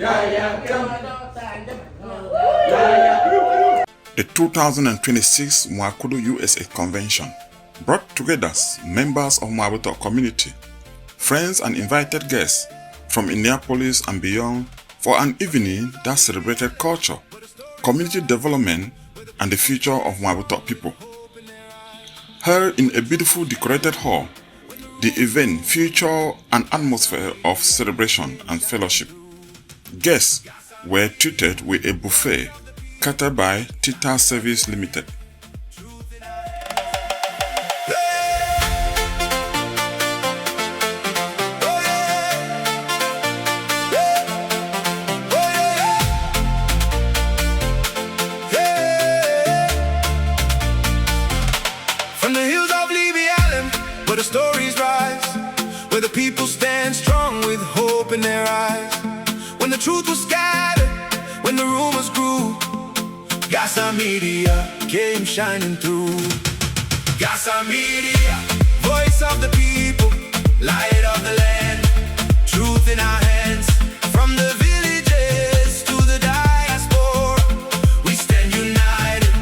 The 2026 NWACUDO USA Convention brought together members of Mwabuto community, friends and invited guests from Indianapolis and beyond for an evening that celebrated culture, community development, and the future of Mwabuto people. Held in a beautiful decorated hall, the event featured an atmosphere of celebration and fellowship. Guests were treated with a buffet catered by Tita Service Limited. From the hills of Levy Island, where the stories rise, where the people stand strong with hope in their eyes. When the truth was scattered, when the rumors grew, Gasa Media came shining through. Gasa Media, voice of the people, light of the land, truth in our hands. From the villages to the diaspora, we stand united,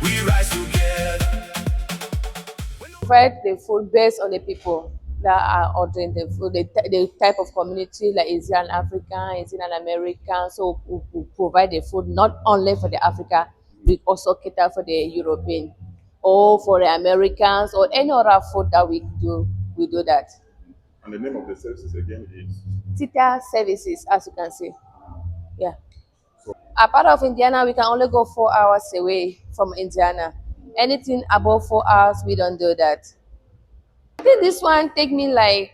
we rise together. Provide the food based on the people that are ordering the food, the type of community, like is it an African, is it an American? So we provide the food not only for the Africa, we also cater for the European or for the Americans or any other food that we do that. And the name of the services again is? Tita Services, as you can see. Yeah. Apart of Indiana, we can only go 4 hours away from Indiana. Anything above 4 hours, we don't do that. I think this one take me like,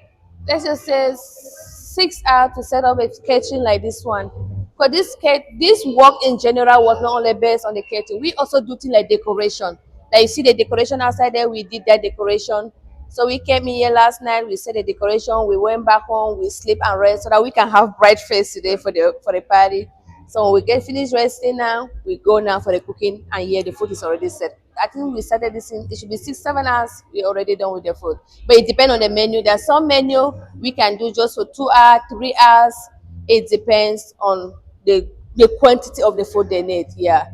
let's just say 6 hours to set up a catering like this one. Because this work in general was not only based on the catering. We also do things like decoration. Like you see the decoration outside there, we did that decoration. So we came in here last night, we set the decoration, we went back home, we sleep and rest so that we can have bright face today for the party. So when we get finished resting now, we go now for the cooking, and here the food is already set. I think we started this in, it should be 6-7 hours, we're already done with the food. But it depends on the menu. There's some menu we can do just for 2 hours, 3 hours. It depends on the quantity of the food they need, yeah.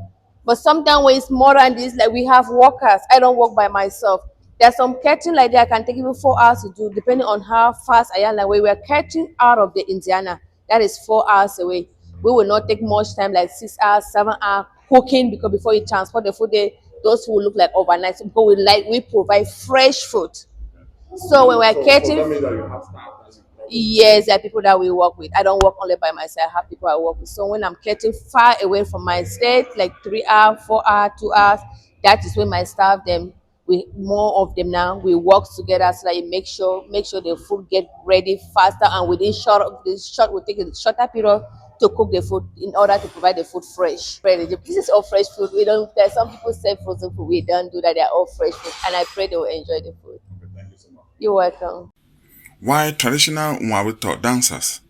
But sometimes when it's more than this, like we have workers, I don't work by myself. There's some catering like that, I can take even 4 hours to do, depending on how fast I am. Like we were catering out of the Indiana, that is 4 hours away. We will not take much time, like 6 hours, 7 hours cooking, because before you transport the food, those who look like overnight. So because we provide fresh food. So when we're catering, that means that you have staff. yes, there are people that we work with. I don't work only by myself. I have people I work with. So when I'm catering far away from my state, like 3 hours, 4 hours, 2 hours, that is when my staff, more of them now, we work together so that you make sure the food get ready faster, and within we take a shorter period to cook the food in order to provide the food fresh. This is all fresh food. We don't. There's some people say frozen food. We don't do that. They're all fresh food, and I pray they will enjoy the food. Okay, thank you so much. You're welcome. While traditional Mwabuto dancers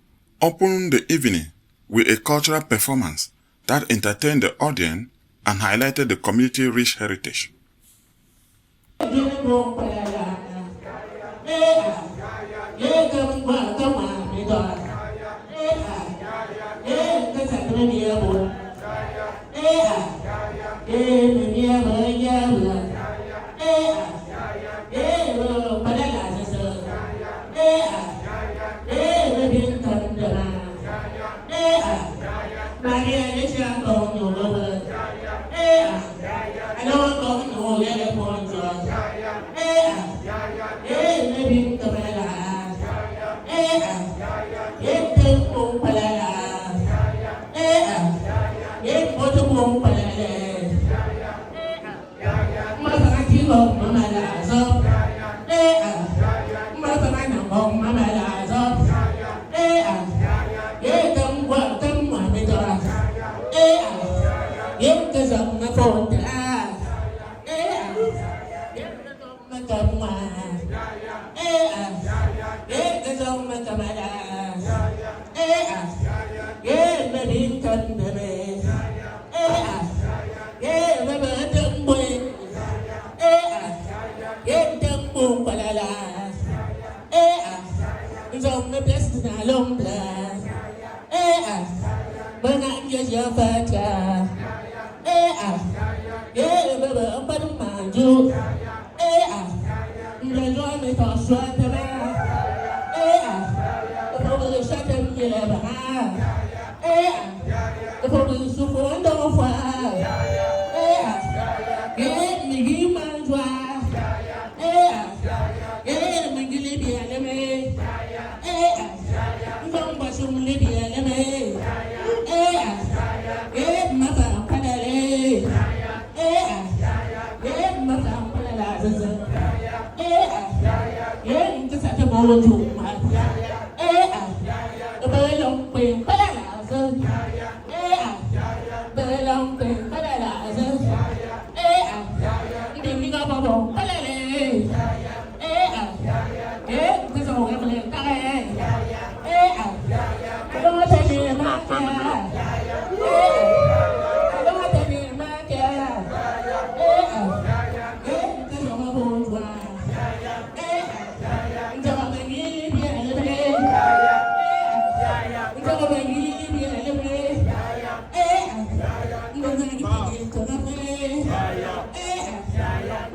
opened the evening with a cultural performance that entertained the audience and highlighted the community-rich heritage. When I get your fat guy, yeah, baby, I'm better mind you, you're going to toss right to me, the police shut them, you never have, the police who won't go far, me, my drive, me, give me enemy, don't watch you live the enemy. My phone, Panelli. My phone, Panelli. Just at the moment, the very long thing, Panelli. Very long thing, Panelli. Didn't go over, Panelli. This old Evelyn, don't take me in my car. Don't take me in my car. This is my bourgeois. Don't make me be a little bit. Don't make me be a little bit. Don't make me get to the place.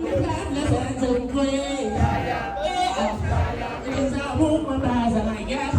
The plan is a good way. It's a woman as I guess.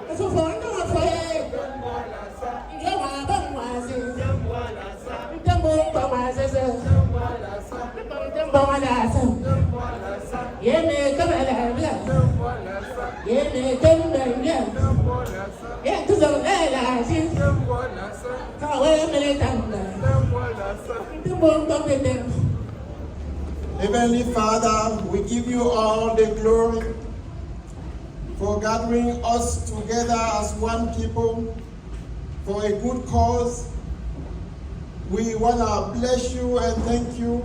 It's Heavenly Father, we give you all the glory for gathering us together as one people for a good cause. We want to bless you and thank you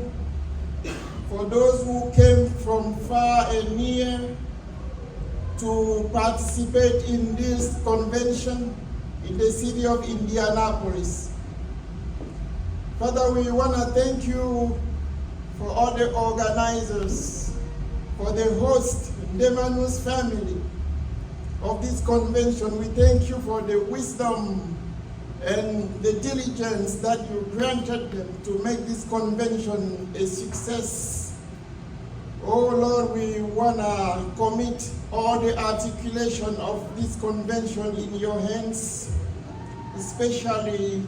for those who came from far and near to participate in this convention in the city of Indianapolis. Father, we want to thank you for all the organizers, for the host, Demanus family of this convention. We thank you for the wisdom and the diligence that you granted them to make this convention a success. Oh Lord, we want to commit all the articulation of this convention in your hands, especially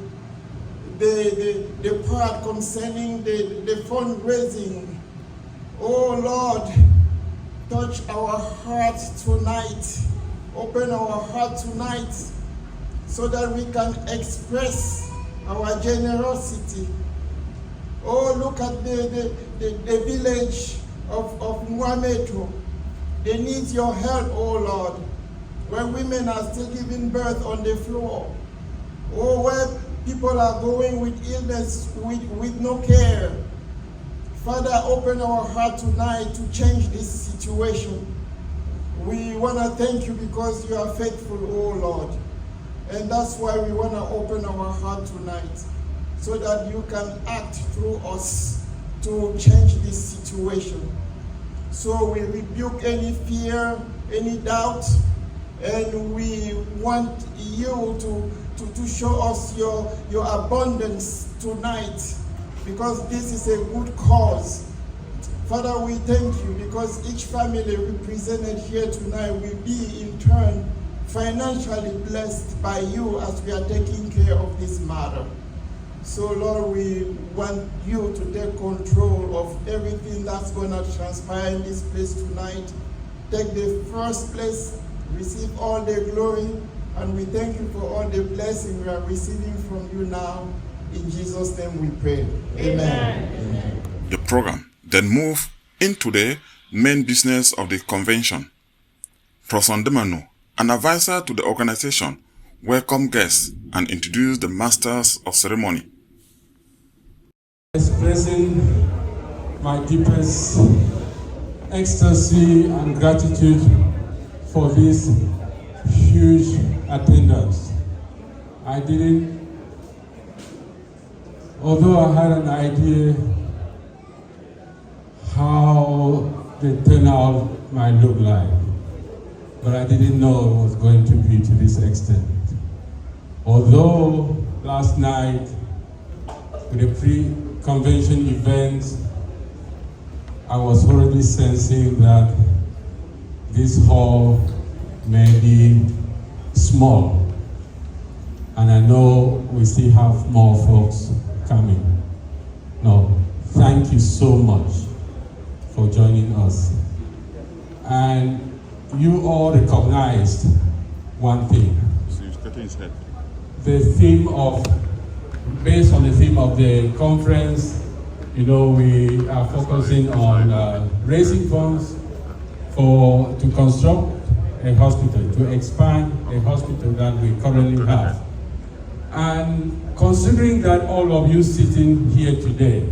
the part concerning the fundraising. Oh Lord, touch our hearts tonight, open our heart tonight, so that we can express our generosity. Oh, look at the village of Muameto. They need your help, oh Lord, where women are still giving birth on the floor. Oh, where people are going with illness, with no care. Father, open our heart tonight to change this situation. We want to thank you because you are faithful, oh Lord. And that's why we want to open our heart tonight, so that you can act through us to change this situation. So we rebuke any fear, any doubt, and we want you to show us your abundance tonight, because this is a good cause. Father, we thank you because each family represented here tonight will be in turn financially blessed by you as we are taking care of this matter. So Lord, we want you to take control of everything that's going to transpire in this place tonight. Take the first place, receive all the glory, and we thank you for all the blessing we are receiving from you now. In Jesus' name we pray. Amen. Amen. The program then moved into the main business of the convention. Professor Ndemanu, an advisor to the organization, welcomed guests and introduced the masters of ceremony. Expressing my deepest ecstasy and gratitude for this huge attendance. Although I had an idea how the turnout might look like, but I didn't know it was going to be to this extent. Although last night, with the pre-convention event, I was already sensing that this hall may be small, and I know we still have more folks coming. No, thank you so much for joining us. And you all recognized one thing. So he's cutting his head. Based on the theme of the conference, we are focusing on raising funds to construct a hospital, to expand a hospital that we currently have. And considering that all of you sitting here today,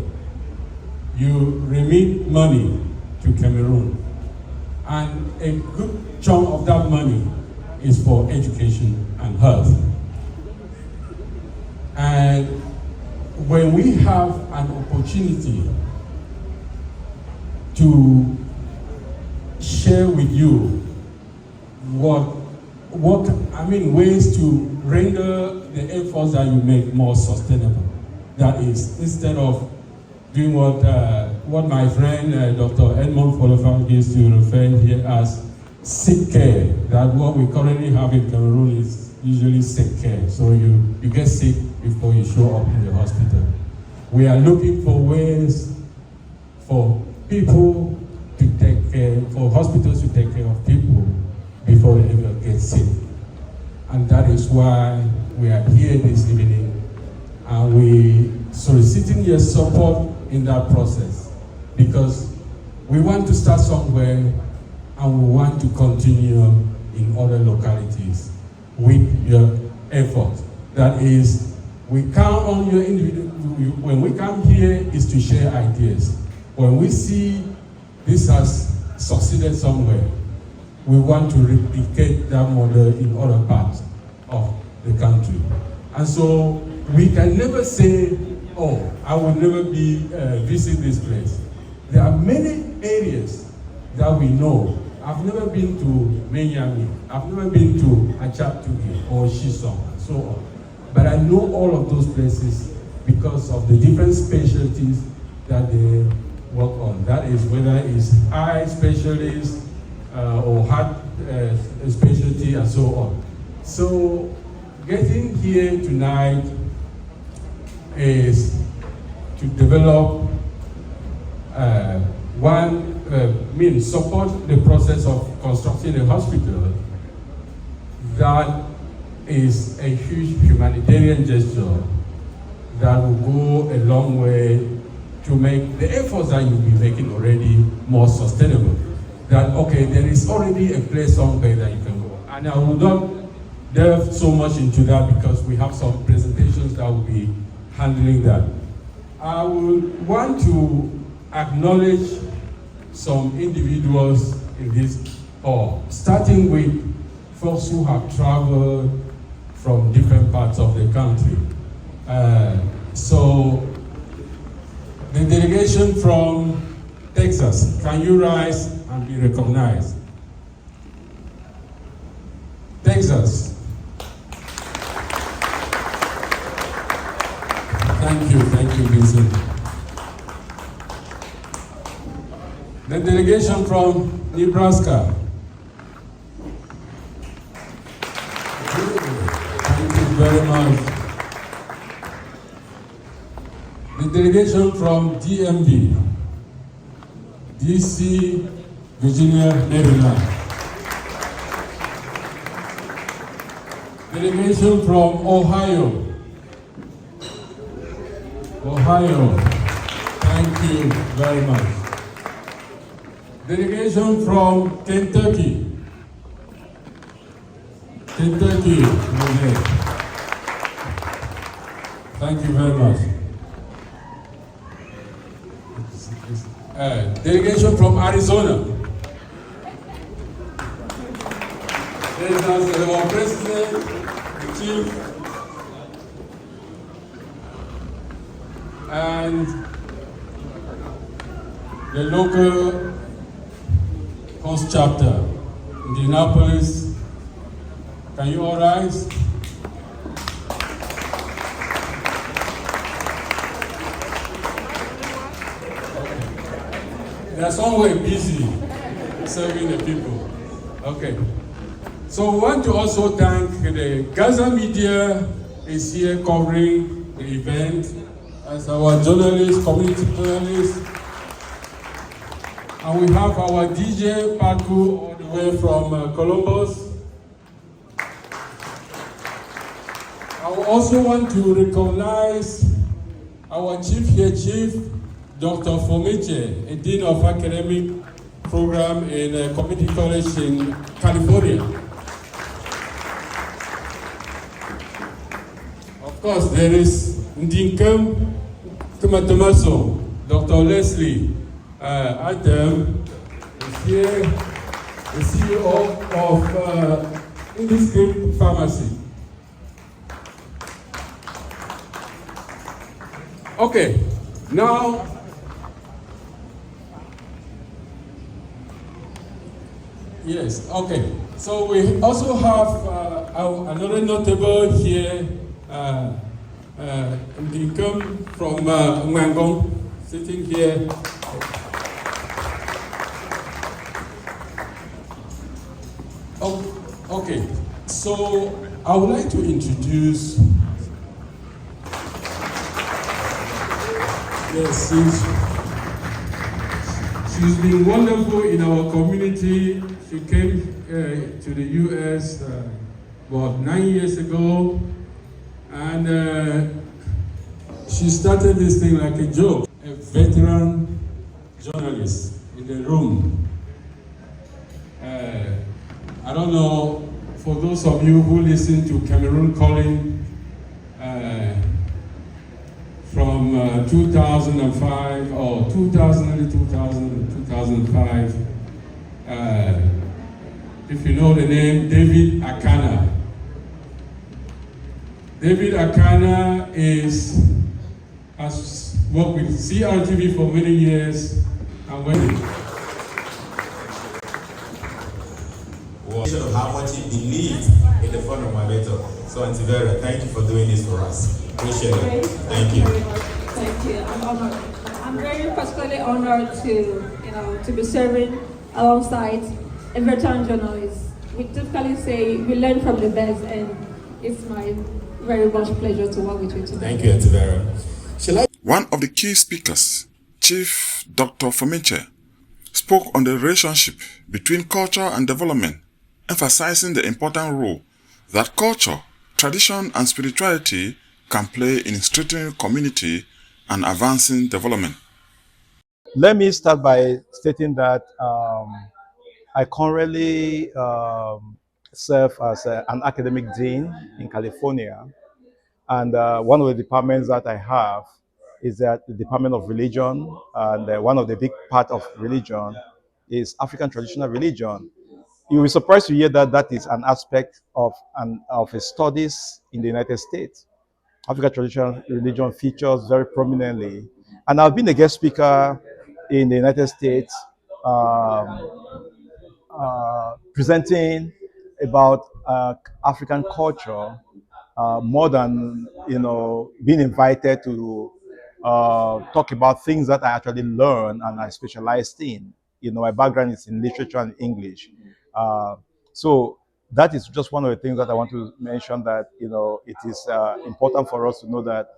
you remit money to Cameroon, and a good chunk of that money is for education and health. And when we have an opportunity to share with you ways to render the efforts that you make more sustainable. That is, instead of doing what my friend Dr. Edmond Folofan used to refer here as sick care, that what we currently have in Cameroon is usually sick care. So you get sick before you show up in the hospital. We are looking for ways for people to take care, for hospitals to take care of people before they ever get sick. And That is why we are here this evening, and we soliciting your support in that process, because we want to start somewhere and we want to continue in other localities with your effort. That is, we count on your individual. When we come here is to share ideas. When we see this has succeeded somewhere, we want to replicate that model in other parts of the country. And so we can never say, oh, I will never be visit this place. There are many areas that we know. I've never been to Miami, I've never been to Achaptugi or Shishong, and so on. But I know all of those places because of the different specialties that they work on. That is whether it's eye specialist or heart specialty and so on. So getting here tonight is to develop support the process of constructing a hospital that is a huge humanitarian gesture that will go a long way to make the efforts that you'll be making already more sustainable. That, okay, there is already a place somewhere that you can go. And I will not delve so much into that because we have some presentations that will be handling that. I would want to acknowledge some individuals in this hall, starting with folks who have traveled from different parts of the country. So the delegation from Texas, can you rise and be recognized? Texas. Thank you, Vincent. The delegation from Nebraska. Thank you very much. The delegation from DMV, DC, Virginia, Maryland. Delegation from Ohio. Thank you very much. Delegation from Kentucky. Okay. Thank you very much. Delegation from Arizona. There's our president, the chief, and the local host chapter, Indianapolis. Can you all rise? They are somewhere busy serving the people. Okay. So we want to also thank the Gaza media is here covering the event as our journalists, community journalists. And we have our DJ Paku all the way from Columbus. I also want to recognize our chief, Dr. Fomeche, a Dean of Academic Program in a community college in California. Of course, there is Ndinkem Tumatomaso, Dr. Leslie Adam is here, the CEO of Indiscript Pharmacy. Okay, now, yes, okay. So we also have another notable here, Ndinkem from Ngangong, sitting here. Okay, so I would like to introduce, yes, she's been wonderful in our community. She came to the US about 9 years ago, and she started this thing like a joke. A veteran journalist in the room. I don't know, for those of you who listen to Cameroon Calling from 2005 or 2005, if you know the name, David Akana. David Akana has worked with CRTV for many years and of how much he believes in the fund of my mentor. So Antivera, thank you for doing this for us. Appreciate it. Thank you. Thank you. I'm honored. I'm very particularly honored to be serving alongside a veteran journalist. We typically say we learn from the best, and it's my very much pleasure to work with you today. Thank you, Antivera. One of the key speakers, Chief Dr. Fominche, spoke on the relationship between culture and development, emphasizing the important role that culture, tradition, and spirituality can play in strengthening community and advancing development. Let me start by stating that I currently serve as an academic dean in California, and one of the departments that I have is that the Department of Religion, and one of the big part of religion is African traditional religion. You'll be surprised to hear that that is an aspect of studies in the United States. African traditional religion features very prominently, and I've been a guest speaker in the United States, presenting about African culture, more than being invited to talk about things that I actually learn and I specialized in. My background is in literature and English, so that is just one of the things that I want to mention. That it is important for us to know that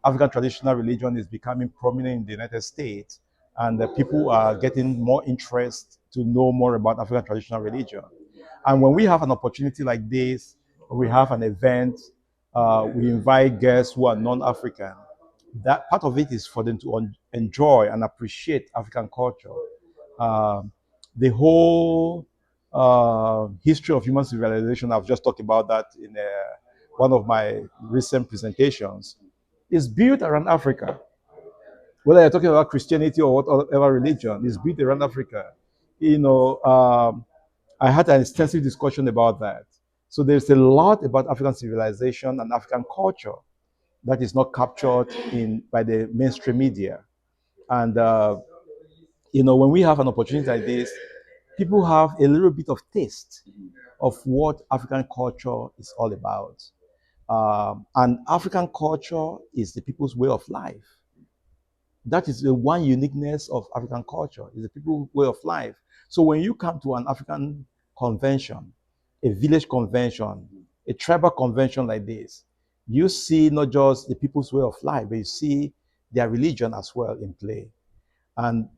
African traditional religion is becoming prominent in the United States, and that people are getting more interest to know more about African traditional religion. And when we have an opportunity like this, we have an event, we invite guests who are non-African. That part of it is for them to enjoy and appreciate African culture. The whole history of human civilization, I've just talked about that in one of my recent presentations, is built around Africa. Whether you're talking about Christianity or whatever religion, is built around Africa. I had an extensive discussion about that. So there's a lot about African civilization and African culture that is not captured by the mainstream media. And when we have an opportunity like this, people have a little bit of taste of what African culture is all about. And African culture is the people's way of life. That is the one uniqueness of African culture, is the people's way of life. So when you come to an African convention, a village convention, a tribal convention like this, you see not just the people's way of life, but you see their religion as well in play. And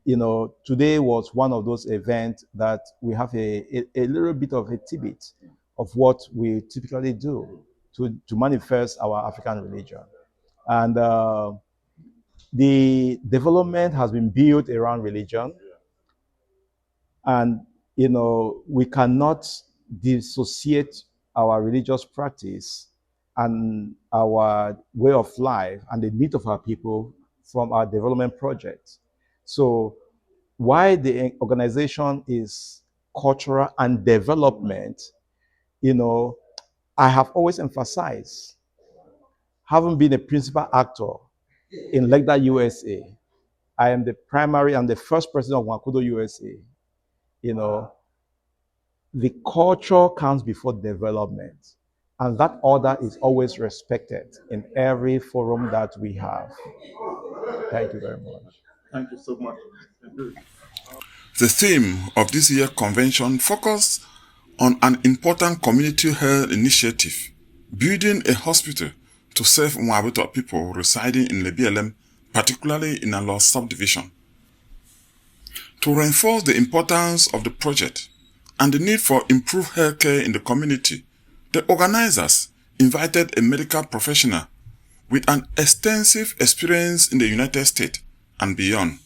today was one of those events that we have a little bit of a tidbit of what we typically do to manifest our African religion. And the development has been built around religion, and we cannot dissociate our religious practice and our way of life and the need of our people from our development projects. So why the organization is cultural and development, I have always emphasized, having been a principal actor in NWACUDO USA, I am the primary and the first president of NWACUDO USA. The culture comes before development, and that order is always respected in every forum that we have. Thank you very much. Thank you so much. The theme of this year's convention focused on an important community health initiative, building a hospital to serve Mwabito people residing in Lebielem, particularly in a lost subdivision. To reinforce the importance of the project and the need for improved healthcare in the community, The organizers invited a medical professional with an extensive experience in the United States and beyond,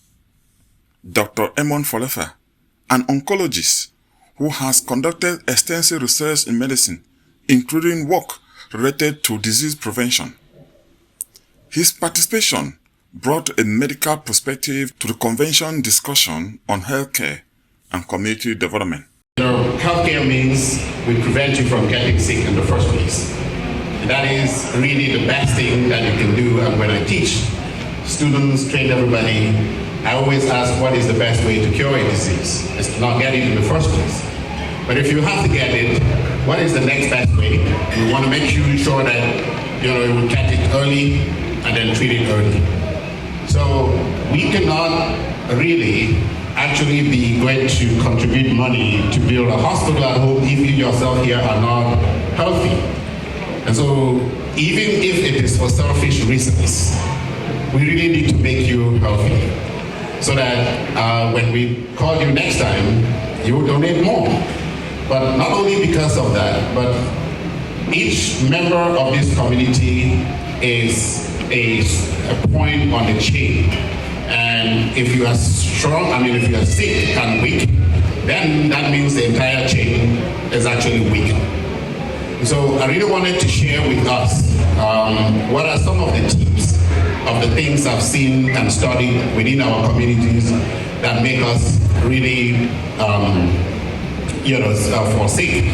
Dr. Emon Folefa, an oncologist who has conducted extensive research in medicine, including work related to disease prevention. His participation brought a medical perspective to the convention discussion on healthcare and community development. Healthcare means we prevent you from getting sick in the first place. And that is really the best thing that you can do. And when I teach students, train everybody, I always ask what is the best way to cure a disease. It's to not get it in the first place. But if you have to get it, what is the next best way? We want to make sure that you will catch it early and then treat it early. So we cannot really actually be going to contribute money to build a hospital at home if you yourself here are not healthy. And so even if it is for selfish reasons, we really need to make you healthy so that when we call you next time, you will donate more. But not only because of that, but each member of this community is a point on the chain. And if you are strong, if you are sick and weak, then that means the entire chain is actually weak. So I really wanted to share with us what are some of the tips of the things I've seen and studied within our communities that make us really forsake.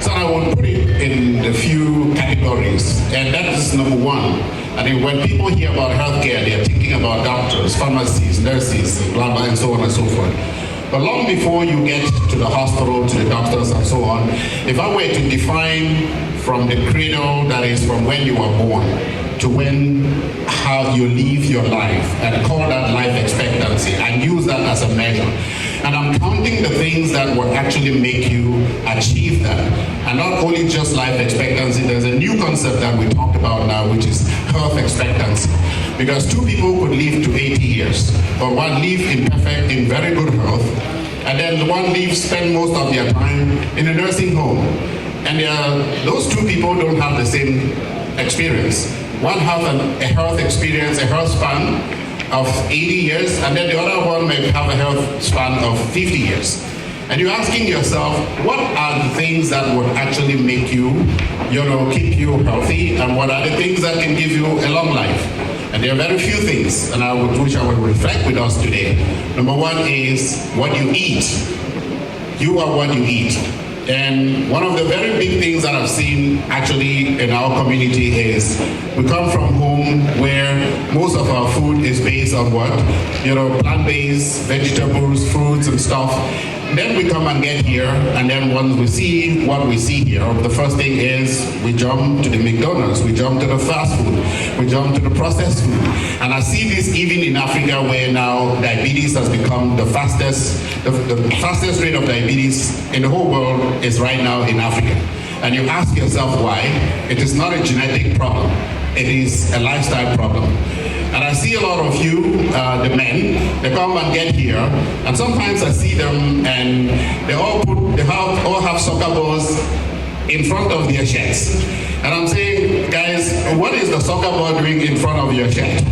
So I will put it in a few categories, and that is number one. I think when people hear about healthcare, they are thinking about doctors, pharmacists, nurses, blah, blah, and so on and so forth. But long before you get to the hospital, to the doctors, and so on, if I were to define from the cradle, that is from when you were born, to how you live your life, and call that life expectancy, and use that as a measure. And I'm counting the things that will actually make you achieve that. And not only just life expectancy, there's a new concept that we talked about now, which is health expectancy. Because two people could live to 80 years, but one live in very good health, and then the one spend most of their time in a nursing home. And those two people don't have the same experience. One has a health experience, a health span of 80 years, and then the other one may have a health span of 50 years. And you're asking yourself, what are the things that would actually make you, keep you healthy, and what are the things that can give you a long life? And there are very few things, and which I will reflect with us today. Number one is what you eat. You are what you eat. And one of the very big things that I've seen actually in our community is we come from home where most of our food is based on what? Plant-based, vegetables, fruits and stuff. Then we come and get here, and then once we see what we see here, the first thing is we jump to the McDonald's, we jump to the fast food, we jump to the processed food. And I see this even in Africa, where now diabetes has become the fastest rate of diabetes in the whole world is right now in Africa. And you ask yourself why. It is not a genetic problem, it is a lifestyle problem. And I see a lot of you, the men, they come and get here, and sometimes I see them and they all have soccer balls in front of their shirts. And I'm saying, guys, what is the soccer ball doing in front of your shirt?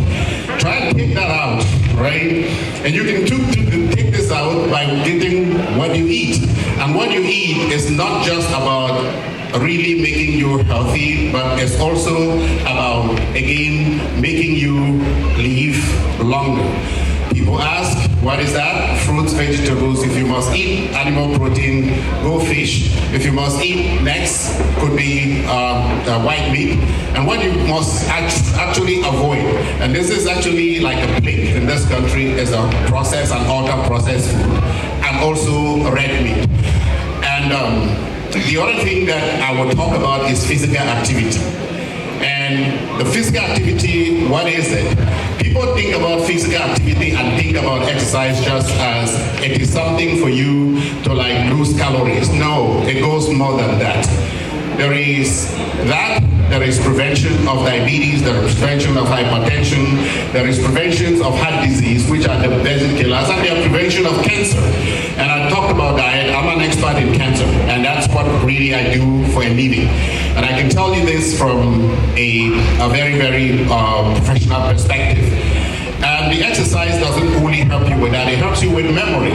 Try and take that out, right? And you can take this out by getting what you eat. And what you eat is not just about really making you healthy, but it's also about, again, making you live longer. People ask, what is that? Fruits, vegetables. If you must eat animal protein, go fish. If you must eat, next could be white meat. And what you must actually avoid, and this is actually like a plague in this country, is a processed and ultra-processed food, and also red meat. And the other thing that I will talk about is physical activity. And the physical activity, what is it? People think about physical activity and think about exercise just as it is something for you to lose calories. No, it goes more than that. There is that, there is prevention of diabetes, there is prevention of hypertension, there is prevention of heart disease, which are the basic killers, and there is prevention of cancer. And I talked about diet. I'm an expert in cancer, and that's what really I do for a living. And I can tell you this from a very, very professional perspective. And the exercise doesn't only help you with that, it helps you with memory.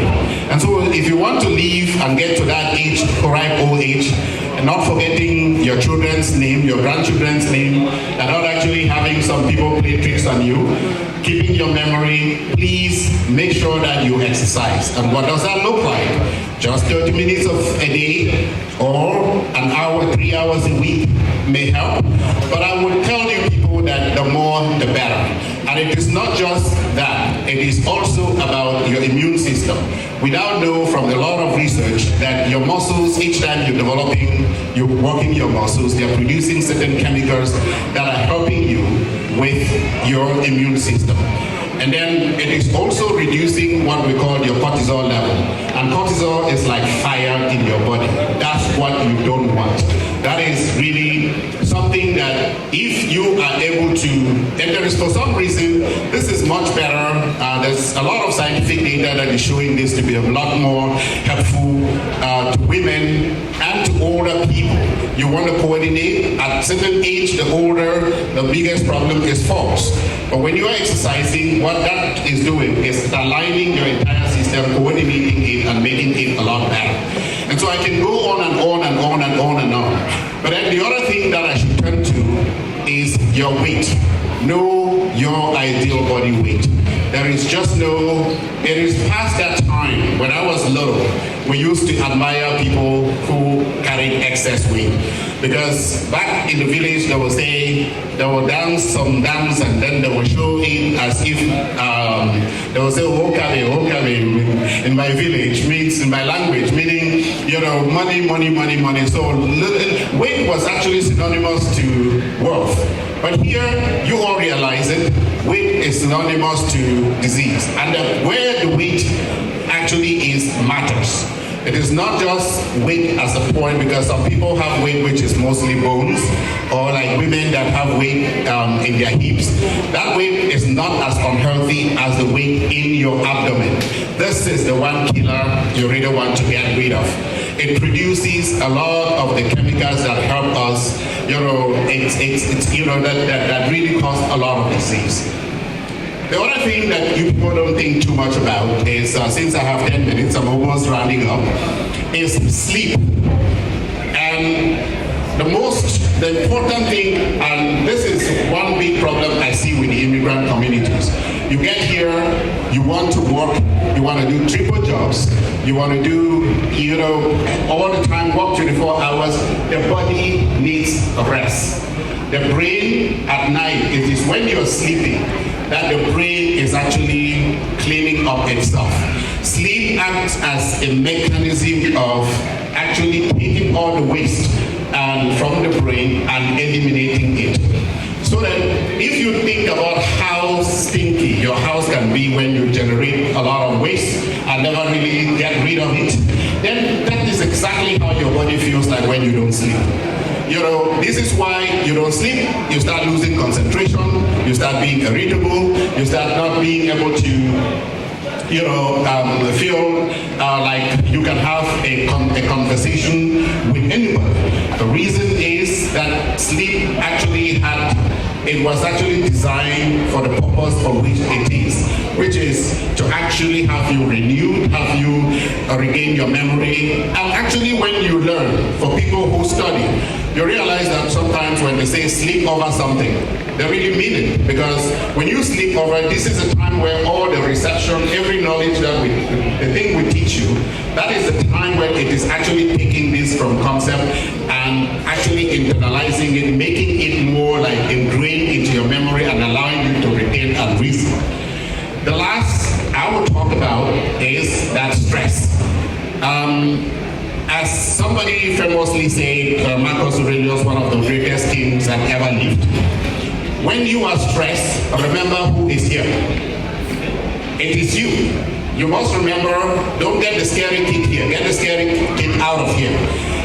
And so if you want to live and get to that age, ripe old age, and not forgetting your children's name, your grandchildren's name, and not actually having some people play tricks on you, keeping your memory, please make sure that you exercise. And what does that look like? Just 30 minutes of a day or an hour, 3 hours a week may help. But I would tell you people that the more the better. And it is not just that, it is also about your immune system. We now know from a lot of research that your muscles, each time you're working your muscles, they're producing certain chemicals that are helping you with your immune system. And then it is also reducing what we call your cortisol level. And cortisol is like fire in your body. That's what you don't want. That is really something that if you are able to, and there is for some reason, this is much better. There's a lot of scientific data that is showing this to be a lot more helpful to women and to older people. You want to coordinate. At a certain age, the older, the biggest problem is falls. But when you are exercising, what that is doing is aligning your entire system, coordinating it, and making it a lot better. And so I can go on and on and on and on and on. But then the other thing that I should turn to is your weight. Know your ideal body weight. There is just it is past that time. When I was little, we used to admire people who carried excess weight. Because back in the village, they will dance some dance, and then they will show it as if they will say, "Okabe," in my village, means in my language, meaning, money, money, money, money. So weight was actually synonymous to wealth. But here, you all realize it, weight is synonymous to disease. And where the weight actually is matters. It is not just weight as a point, because some people have weight which is mostly bones, or like women that have weight in their hips. That weight is not as unhealthy as the weight in your abdomen. This is the one killer you really want to get rid of. It produces a lot of the chemicals that help us, that really cause a lot of disease. The other thing that you people don't think too much about is, since I have 10 minutes, I'm almost rounding up, is sleep. And the important thing, and this is one big problem I see with the immigrant communities. You get here, you want to work, you want to do triple jobs, you want to do, all the time, work 24 hours, the body needs a rest. The brain at night, it is when you're sleeping that the brain is actually cleaning up itself. Sleep acts as a mechanism of actually taking all the waste from the brain and eliminating it. So that if you think about how stinky your house can be when you generate a lot of waste and never really get rid of it, then that is exactly how your body feels like when you don't sleep. This is why you don't sleep. You start losing concentration, you start being irritable, you start not being able to feel like you can have a conversation with anybody. The reason is that sleep actually it was actually designed for the purpose for which it is, which is to actually have you renewed, have you regain your memory. And actually when you learn, for people who study, you realize that sometimes when they say sleep over something, they really mean it. Because when you sleep over, this is a time where all the reception, every knowledge that the thing we teach you, that is the time where it is actually taking this from concept and actually internalizing it, making it more like ingrained into your memory and allowing you to retain and reason. The last I will talk about is that stress. As somebody famously said, Marcus Aurelius, one of the greatest kings that ever lived. When you are stressed, remember who is here. It is you. You must remember, don't get the scary kid here. Get the scary kid out of here.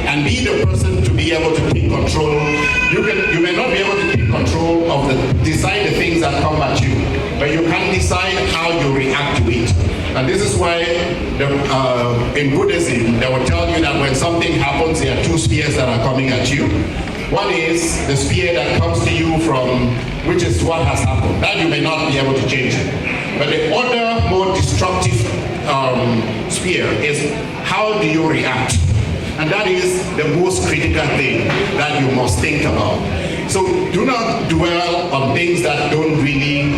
And be the person to be able to take control. You may not be able to take control of decide the things that come at you, but you can decide how you react to it. And this is why in Buddhism, they will tell you that when something happens, there are two spheres that are coming at you. One is the sphere that comes to you from, which is what has happened. That you may not be able to change it. But the other, more destructive sphere is how do you react? And that is the most critical thing that you must think about. So do not dwell on things that don't really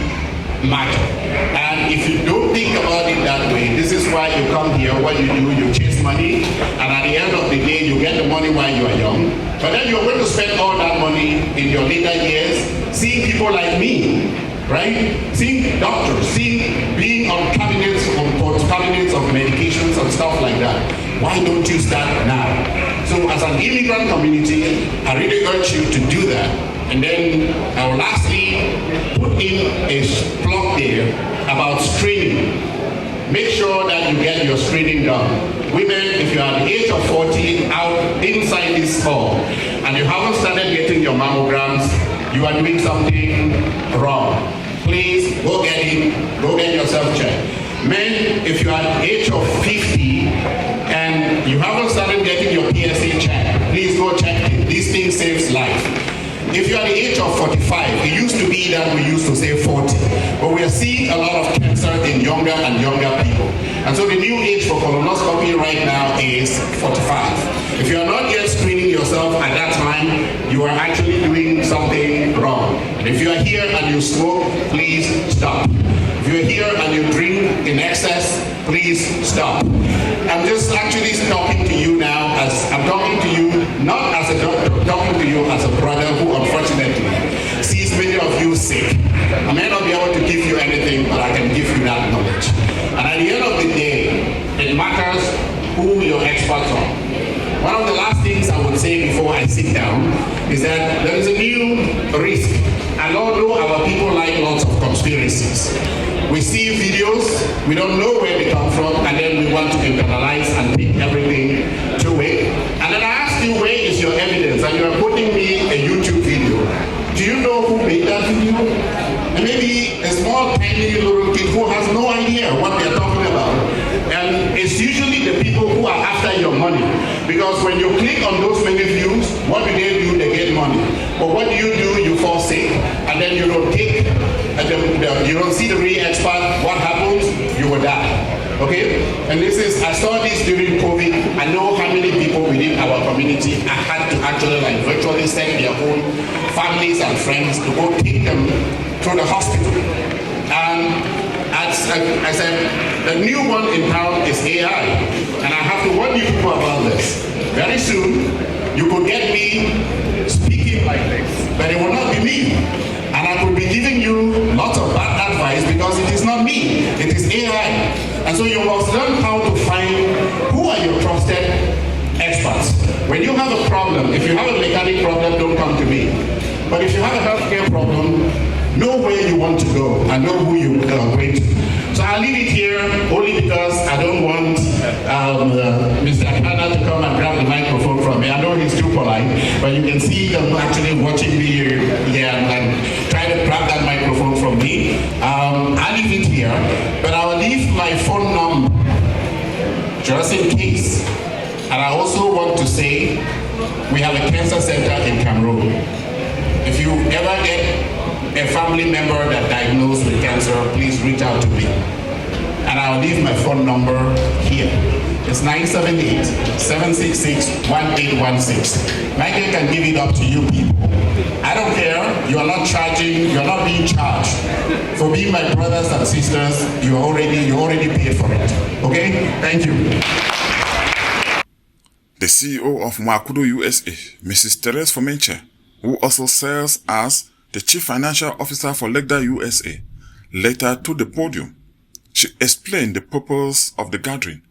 matter. And if you don't think about it that way, this is why you come here. What you do, you chase money, and at the end of the day, you get the money while you are young. But then you're going to spend all that money in your later years seeing people like me, right? Seeing doctors, being on cabinets of medications and stuff like that. Why don't you start now? So as an immigrant community, I really urge you to do that. And then I will lastly put in a plug there about screening. Make sure that you get your screening done. Women, if you are at the age of 40 out inside this hall and you haven't started getting your mammograms, you are doing something wrong. Please go get it, go get yourself checked. Men, if you are at the age of 50 and you haven't started getting your PSA checked, please go check it. This thing saves life. If you're at the age of 45, it used to be that we used to say 40, but we are seeing a lot of cancer in younger and younger people. And so the new age for colonoscopy right now is 45. If you are not yet screening yourself at that time, you are actually doing something wrong. And if you are here and you smoke, please stop. If you're here and you drink in excess, please stop. I'm just actually talking to you now as I'm talking to you, not as a doctor, talking to you as a brother who unfortunately sees many of you sick. I may not be able to give you anything, but I can give you that knowledge. And at the end of the day, it matters who your experts are. One of the last things I would say before I sit down is that there is a new risk. And all know our people like lots of conspiracies. We see videos, we don't know where they come from, and then we want to internalize and take everything to it. And then I ask you, where is your evidence? And you are putting me a YouTube video. Do you know who made that video? And maybe a small, tiny little kid who has no idea what they're talking about. And it's usually the people who are after your money. Because when you click on those many views, what do? They get money. But what do? You fall sick, and then you don't take, you don't see the real expert. What happens? You will die. Okay? And I saw this during COVID. I know how many people within our community I had to actually virtually send their own families and friends to go take them to the hospital. And as I said, the new one in town is AI. And I have to warn you people about this. Very soon, you could get me speaking like this, but it will not be me. And I could be giving you lots of bad advice because it is not me, it is AI. And so you must learn how to find who are your trusted experts. When you have a problem, if you have a mechanic problem, don't come to me. But if you have a healthcare problem, know where you want to go and know who you are going to. So I'll leave it here only because I don't want Mr. Akana to come and grab the microphone from me. I know he's too polite, but you can see him actually watching me here and trying to grab that microphone from me. I'll leave it here, but I'll leave my phone number just in case. And I also want to say we have a cancer center in Cameroon. If you ever get a family member that diagnosed with cancer, please reach out to me. And I'll leave my phone number here. It's 978-766-1816. Michael can give it up to you people. I don't care, you are not charging, you're not being charged. For being my brothers and sisters, you already paid for it. Okay? Thank you. The CEO of NWACUDO USA, Mrs. Therese Fomenche, who also serves as the Chief Financial Officer for Legda USA, later took the podium. She explained the purpose of the gathering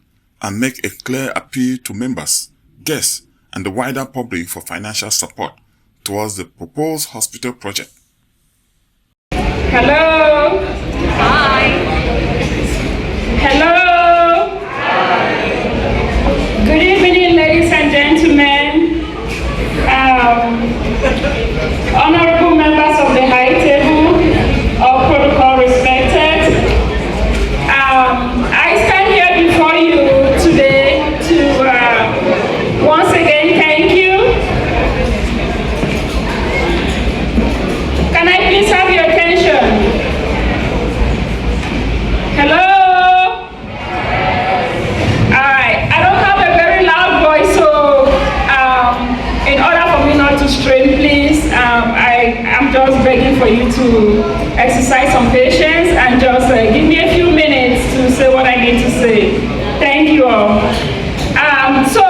and make a clear appeal to members, guests, and the wider public for financial support towards the proposed hospital project. Hello. Hi. Hello. Hi. Good evening, ladies and gentlemen. wait for you to exercise some patience and just give me a few minutes to say what I need to say. Thank you all. So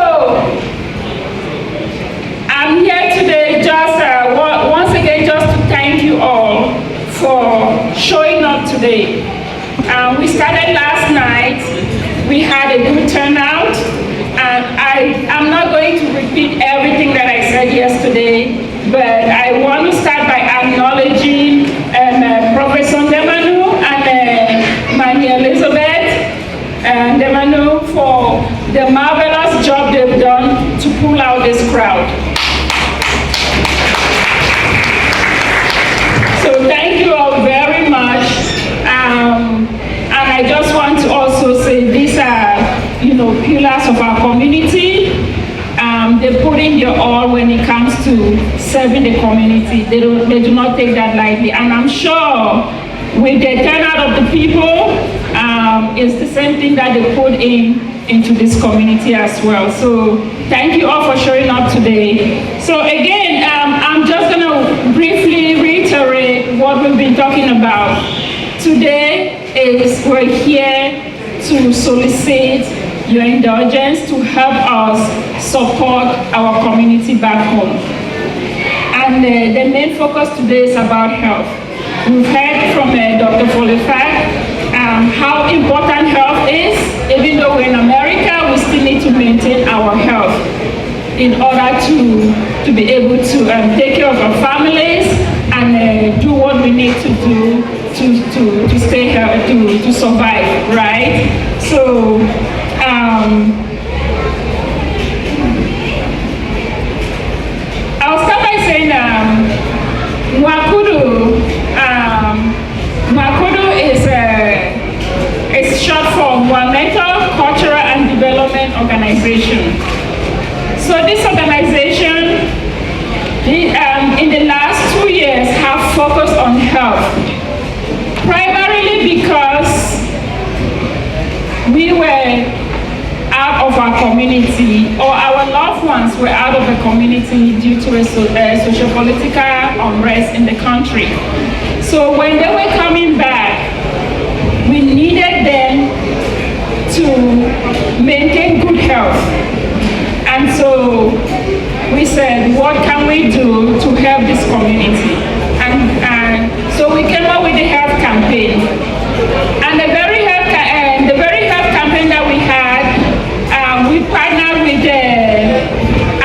I'm here today just once again just to thank you all for showing up today. We started last night. We had a good turnout, and I'm not going to repeat everything that I said yesterday, but I want to start by acknowledging Professor Demanu and Mani Elizabeth and Demanu for the marvelous job they've done to pull out this crowd. So thank you all very much. And I just want to also say these are, pillars of our community. They put in their all when it comes to serving the community. They do not take that lightly. And I'm sure with the turnout of the people, it's the same thing that they put into this community as well. So thank you all for showing up today. So again, I'm just going to briefly reiterate what we've been talking about. Today we're here to solicit your indulgence to help us support our community back home. And the main focus today is about health. We've heard from Dr. Folefat how important health is. Even though we're in America, we still need to maintain our health in order to be able to take care of our families and do what we need to do to stay healthy, to survive, right? So, I'll start by saying NWACUDO is short for Environmental, Cultural and Development Organization. So this organization, in the last 2 years, have focused on health, primarily because we were out of our community, or our loved ones were out of the community due to a socio-political unrest in the country. So when they were coming back, we needed them to maintain good health. And so we said, what can we do to help this community? And so we came up with the health campaign. And the very health campaign that we had, we partnered with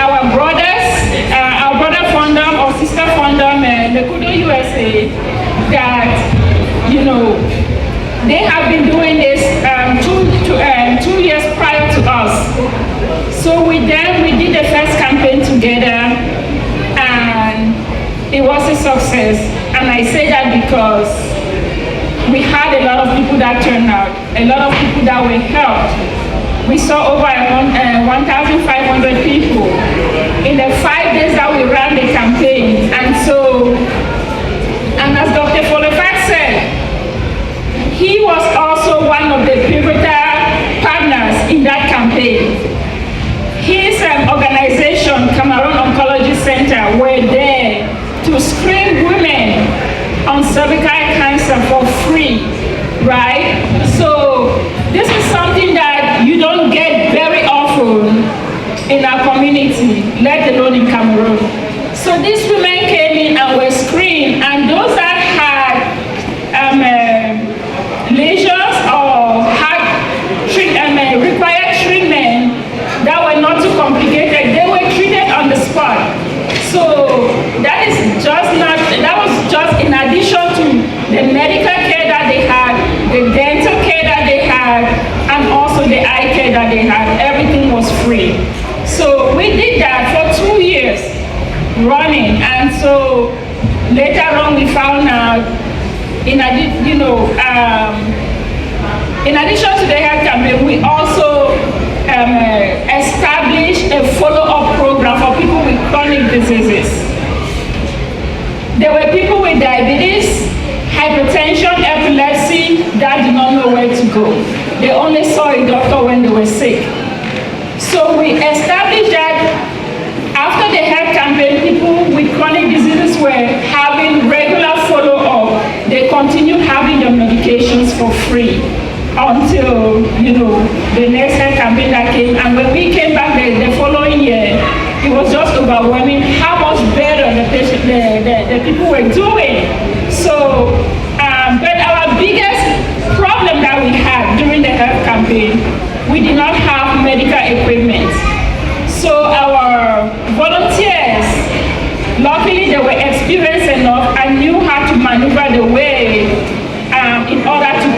our brother fundum or sister fundum, NWACUDO USA, that, they have been doing this 2 years prior to us. So with them, we did the first campaign together, and it was a success. And I say that because we had a lot of people that turned out, a lot of people that were helped. We saw over 1,500 people in the 5 days that we ran the campaign. And as Dr. Folefat said, he was also one of the pivotal partners in that campaign. His organization, Cameroon Oncology Center, were there to screen women on cervical cancer for free, right? So this is something that you don't get very often in our community, let alone in Cameroon. So these women came in and were screened, and those that had lesions or had required treatment that were not too complicated, they were treated on the spot. So that was just in addition to the medical care that they had, the dental care that they had, and also the eye care that they had. Everything was free. So we did that for 2 years running, and so later on we found out, in addition to the health campaign, we also established a follow-up program for people with chronic diseases. There were people with diabetes, hypertension, epilepsy that did not know where to go. They only saw a doctor when they were sick. So we established that after the health campaign, people with chronic diseases were having regular follow-up continued having their medications for free until, the next health campaign that came. And when we came back the following year, it was just overwhelming how much better the people were doing. So, but our biggest problem that we had during the health campaign, we did not have medical equipment. So our volunteers, luckily they were experienced enough and knew how to maneuver the way in order to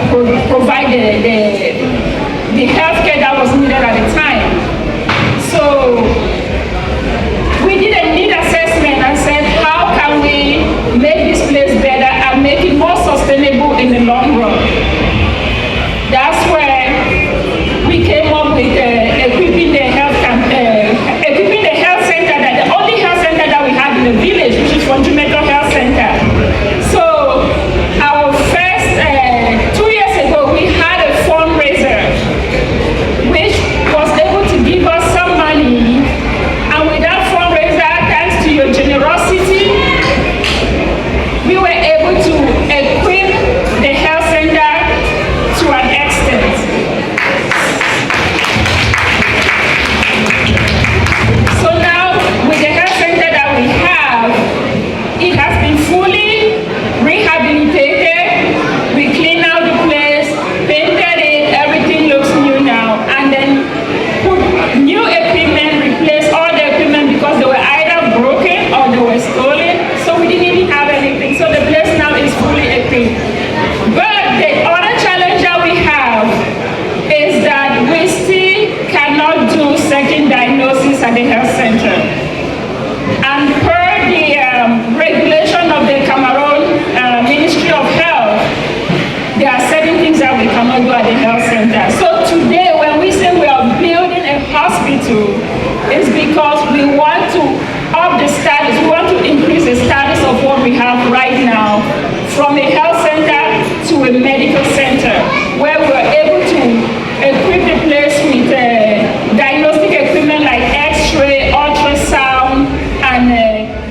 provide the health care that was needed at the time. So we did a need assessment and said, how can we make this place better and make it more sustainable in the long run? That's where we came up with equipping the health center, the only health center that we have in the village, which is Fundamental Health Center. So our first 2 years ago, we had a fundraiser, which was able to give us some money. And with that fundraiser, thanks to your generosity, we were able to equip the health center to an extent. So now, with the health center that we have, it has been fully rehabilitated. We cleaned out the place, painted it, everything looks new now, and then put new equipment, replaced all the equipment because they were either broken or they were stolen, so we didn't even have anything. So the place now is fully equipped. But the other challenge that we have is that we still cannot do second diagnosis at the health center. And per the regulation of the Cameroon Ministry of Health, there are certain things that we cannot do at the health center. So today, when we say we are building a hospital, it's because we want to up the status, we want to increase the status of what we have right now from a health center to a medical center, where we're able to equip the place with diagnostic equipment like X-ray, ultrasound, and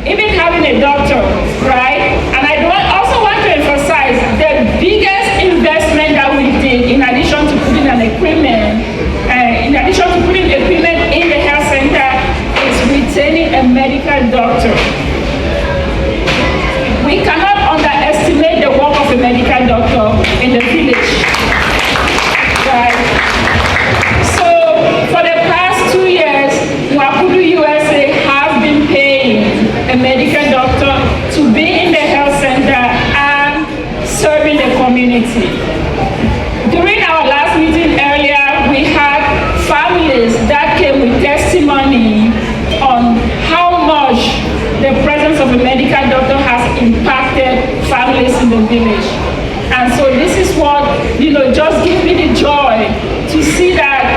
even having a doctor, right? And I also want to emphasize the biggest investment that we did, in addition to putting an equipment, in the health center, is retaining a medical doctor. We cannot underestimate the work of a medical doctor in the village, right? So for the past 2 years, NWACUDO USA has been paying a medical doctor to be in the health center and serving the community. During our last meeting earlier, we had families that came with testimony on how much the presence of a medical doctor has impacted families in the village. And so this is what, just gives me the joy to see that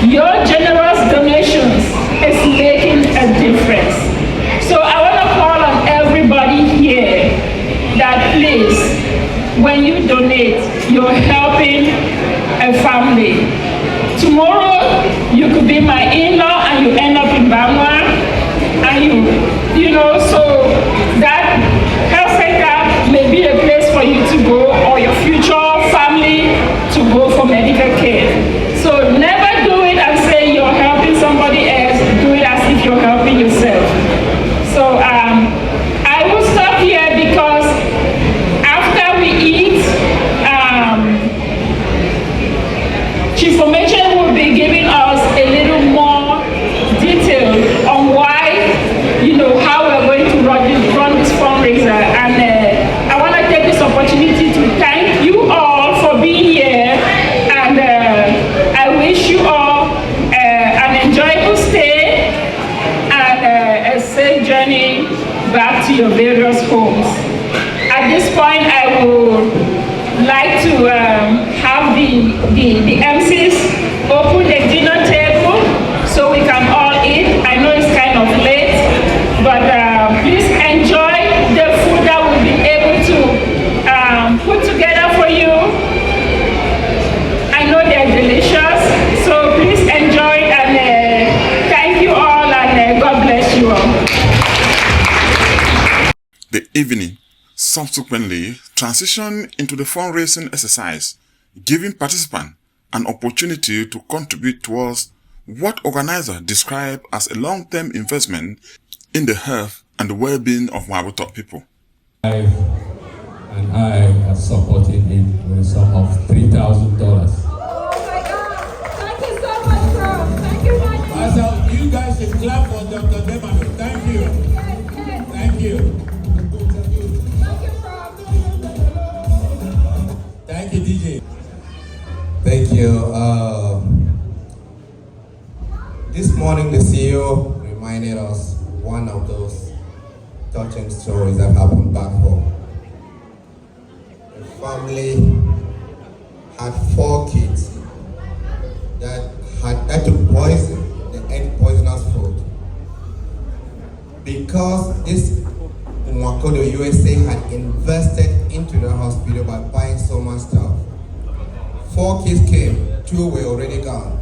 your generous donations is making a difference. So I want to call on everybody here that please, when you donate, you're helping a family. Tomorrow, you could be my in-law and you end up in Bangwa, and so that health center may be a place for you to go, or your future family to go for medical care. So never do it and say you're helping somebody else, do it as if you're helping yourself. So I will stop here because after we eat, Chief Formation will be giving us a little more detail on why, how we're going to run this fundraiser. And I want to take this opportunity to thank you all for being here. And I wish you all an enjoyable stay and a safe journey back to your various homes. At this point, I would like to have the MCs open the dinner table so we can all eat. I know it's kind of late, but please enjoy the food that we'll be able to put together for you. I know they're delicious, so please enjoy it, and thank you all, and God bless you all. The evening subsequently transitioned into the fundraising exercise, giving participants an opportunity to contribute towards what organizers describe as a long-term investment in the health and the well-being of Mwabuto people. And I have supported him with a sum of $3,000. Oh my God! Thank you so much, bro. Thank you, Nike. So you guys should clap for Dr. Demano. Thank you. Yes. Thank you. Thank you, bro. Thank you, DJ. Thank you. This morning, the CEO reminded us one of those touching stories that happened back home. A family had 4 kids that had to poison the poisonous food. Because this NWACUDO USA had invested into the hospital by buying so much stuff. 4 kids came, 2 were already gone.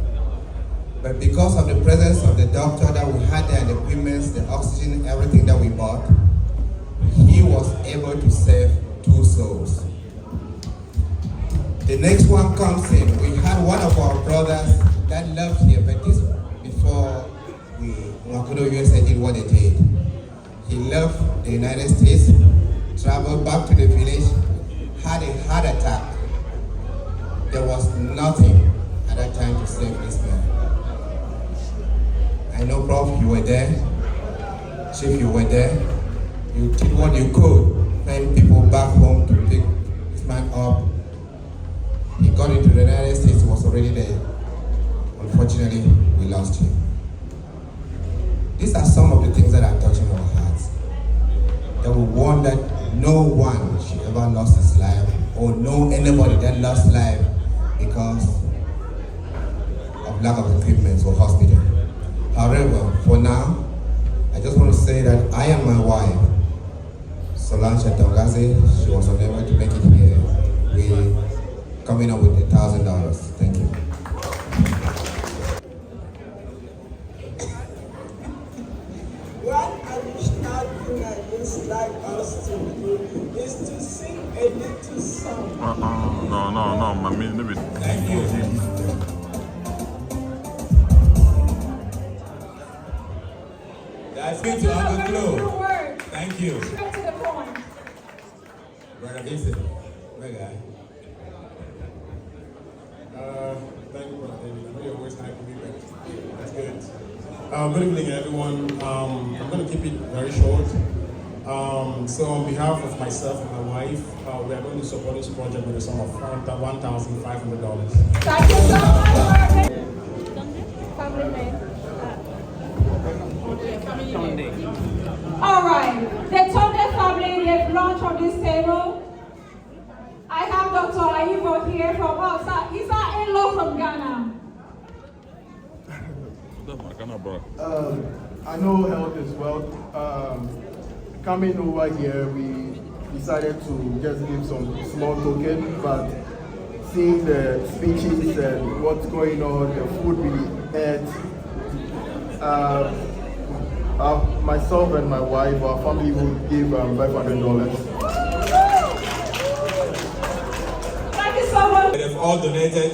But because of the presence of the doctor that we had there, the equipment, the oxygen, everything that we bought, he was able to save 2 souls. The next one comes in. We had one of our brothers that left here, but this before NWACUDO USA did what they did. He left the United States, traveled back to the village, had a heart attack. There was nothing at that time to save this man. I know, Prof, you were there. Chief, you were there. You did what you could, send people back home to pick this man up. He got into the United States, he was already there. Unfortunately, we lost him. These are some of the things that are touching our hearts. That we want that no one should ever lose his life, or know anybody that lost life because of lack of equipment or hospital. However, for now, I just want to say that I and my wife, Solange Tongaze, she was unable to make it here. We're coming up with $1,000. Thank you. One additional thing I just like us to do is to sing a little song. No, mommy, let me. Thank you. That's good to Uncle Flo. Thank you. Straight to the point. Brother Vincent. My guy. Thank you, Brother David. I know you're always hype for me, but that's good. Good evening, everyone. I'm going to keep it very short. So on behalf of myself and my wife, we are going to support this project with a sum of $1,500. Thank you so much, family name. All right, the Tonde family, they've launched on this table. I have Dr. Aivo here from outside. He's our in-law from Ghana. I know health is wealth. Coming over here, we decided to just give some small token, but seeing the speeches and what's going on, the food we ate, myself and my wife, our family will give $500. Thank you so much. They've all donated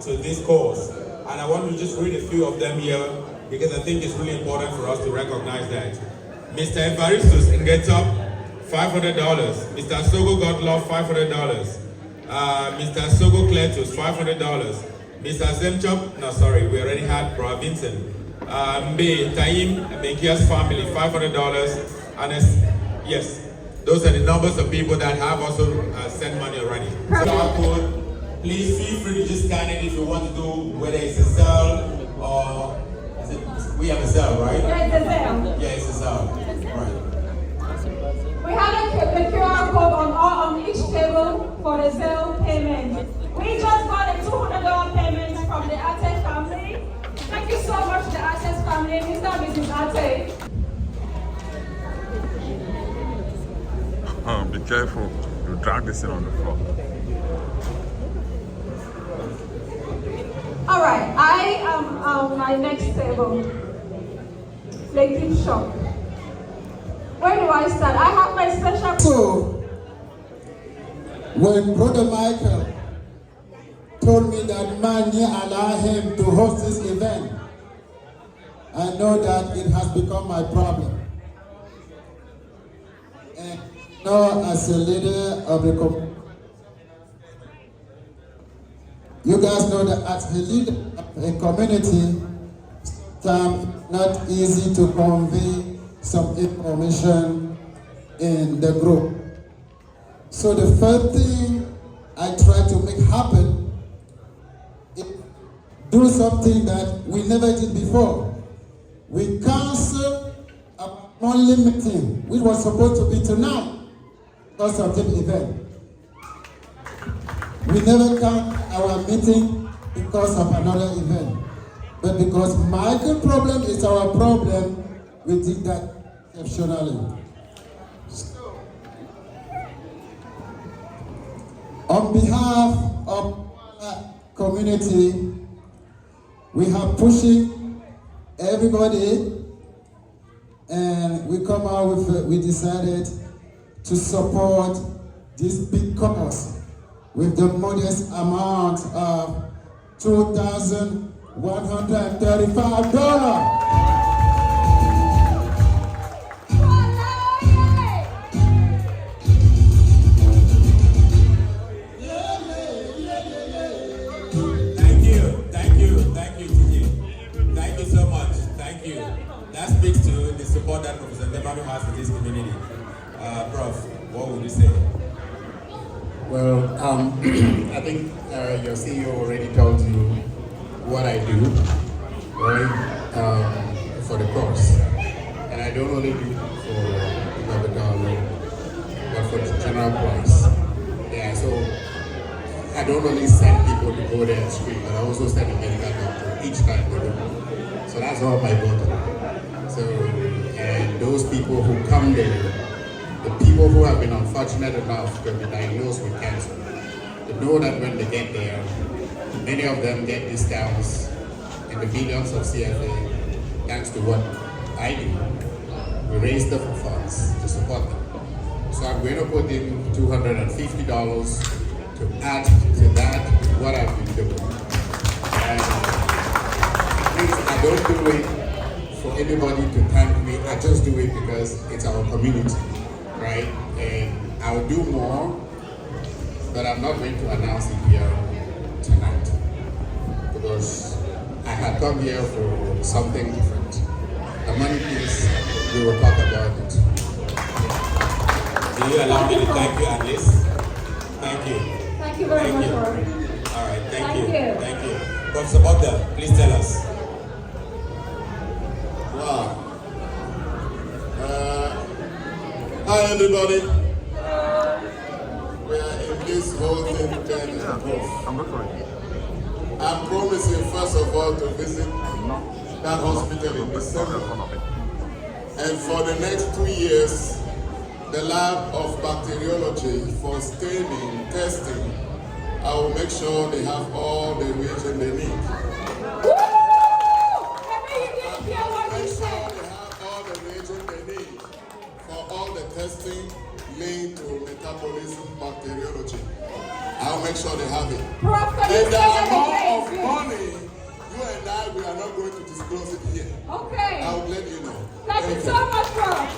to this cause. And I want to just read a few of them here because I think it's really important for us to recognize that. Mr. Evaristus Ingetop, $500. Mr. Sogo Godlove, $500. Mr. Sogo Cletus, $500. Mr. Zemchop, no sorry, we already had Bro Vincent. Mbe Taim Menkia's family, $500. And yes, those are the numbers of people that have also sent money already. So please feel free to just scan it if you want to do, whether it's a Zelle or is it, we have a Zelle, right? Yeah, it's a Zelle. Yeah, it's a Zelle. Right. We have the QR code on each table for the Zelle payment. We just got a $200 payment from the Ate family. Thank you so much, the Ate family. Mr. and Mrs. Ate. Be careful. You drag this in on the floor. All right, I am on my next table. The gift shop. Where do I start? I have my special. So, When Brother Michael told me that Mani allowed him to host this event, I know that it has become my problem. And now, as a leader of the community, you guys know that as a leader of a community, it's not easy to convey some information in the group. So the first thing I try to make happen is do something that we never did before. We cancel a monthly meeting, which was supposed to be tonight, because of this event. We never cancel our meeting because of another event. But because Michael's problem is our problem, we did that exceptionally. On behalf of our community, we are pushing everybody, and we come out with, we decided to support this big cause with the modest amount of $2,135. That speaks to the support that Professor Ndebano has in this community. Prof, what would you say? Well, I think your CEO already told you what I do, right, for the course. And I don't only do it for the government, but for the general price. Yeah, so I don't only send people to go there and scream, but I also send a medical doctor each time they go. So that's all my vote. So, and those people who come there, the people who have been unfortunate enough to be diagnosed with cancer, they know that when they get there, many of them get discounts in the billions of CFA, thanks to what I do. We raise the funds to support them. So I'm going to put in $250 to add to that what I've been doing. And please, I don't do it for anybody to thank me. I just do it because it's our community, right? And I'll do more, but I'm not going to announce it here tonight because I had come here for something different. The money piece, we will talk about it. Will you allow me to thank you at least? Thank you. Thank you very much, Rory. All right, thank you. you. Thank you. Professor Bogda, please tell us. Wow. Hi everybody. We are in this whole thing together. I'm promising first of all to visit that hospital in December. And for the next 2 years, the lab of bacteriology for staining, testing, I will make sure they have all the reagents they need. Testing linked to metabolism bacteriology. I'll make sure they have it. And the amount of money, you and I, we are not going to disclose it here. Okay. I'll let you know. Thank you so much, Prof.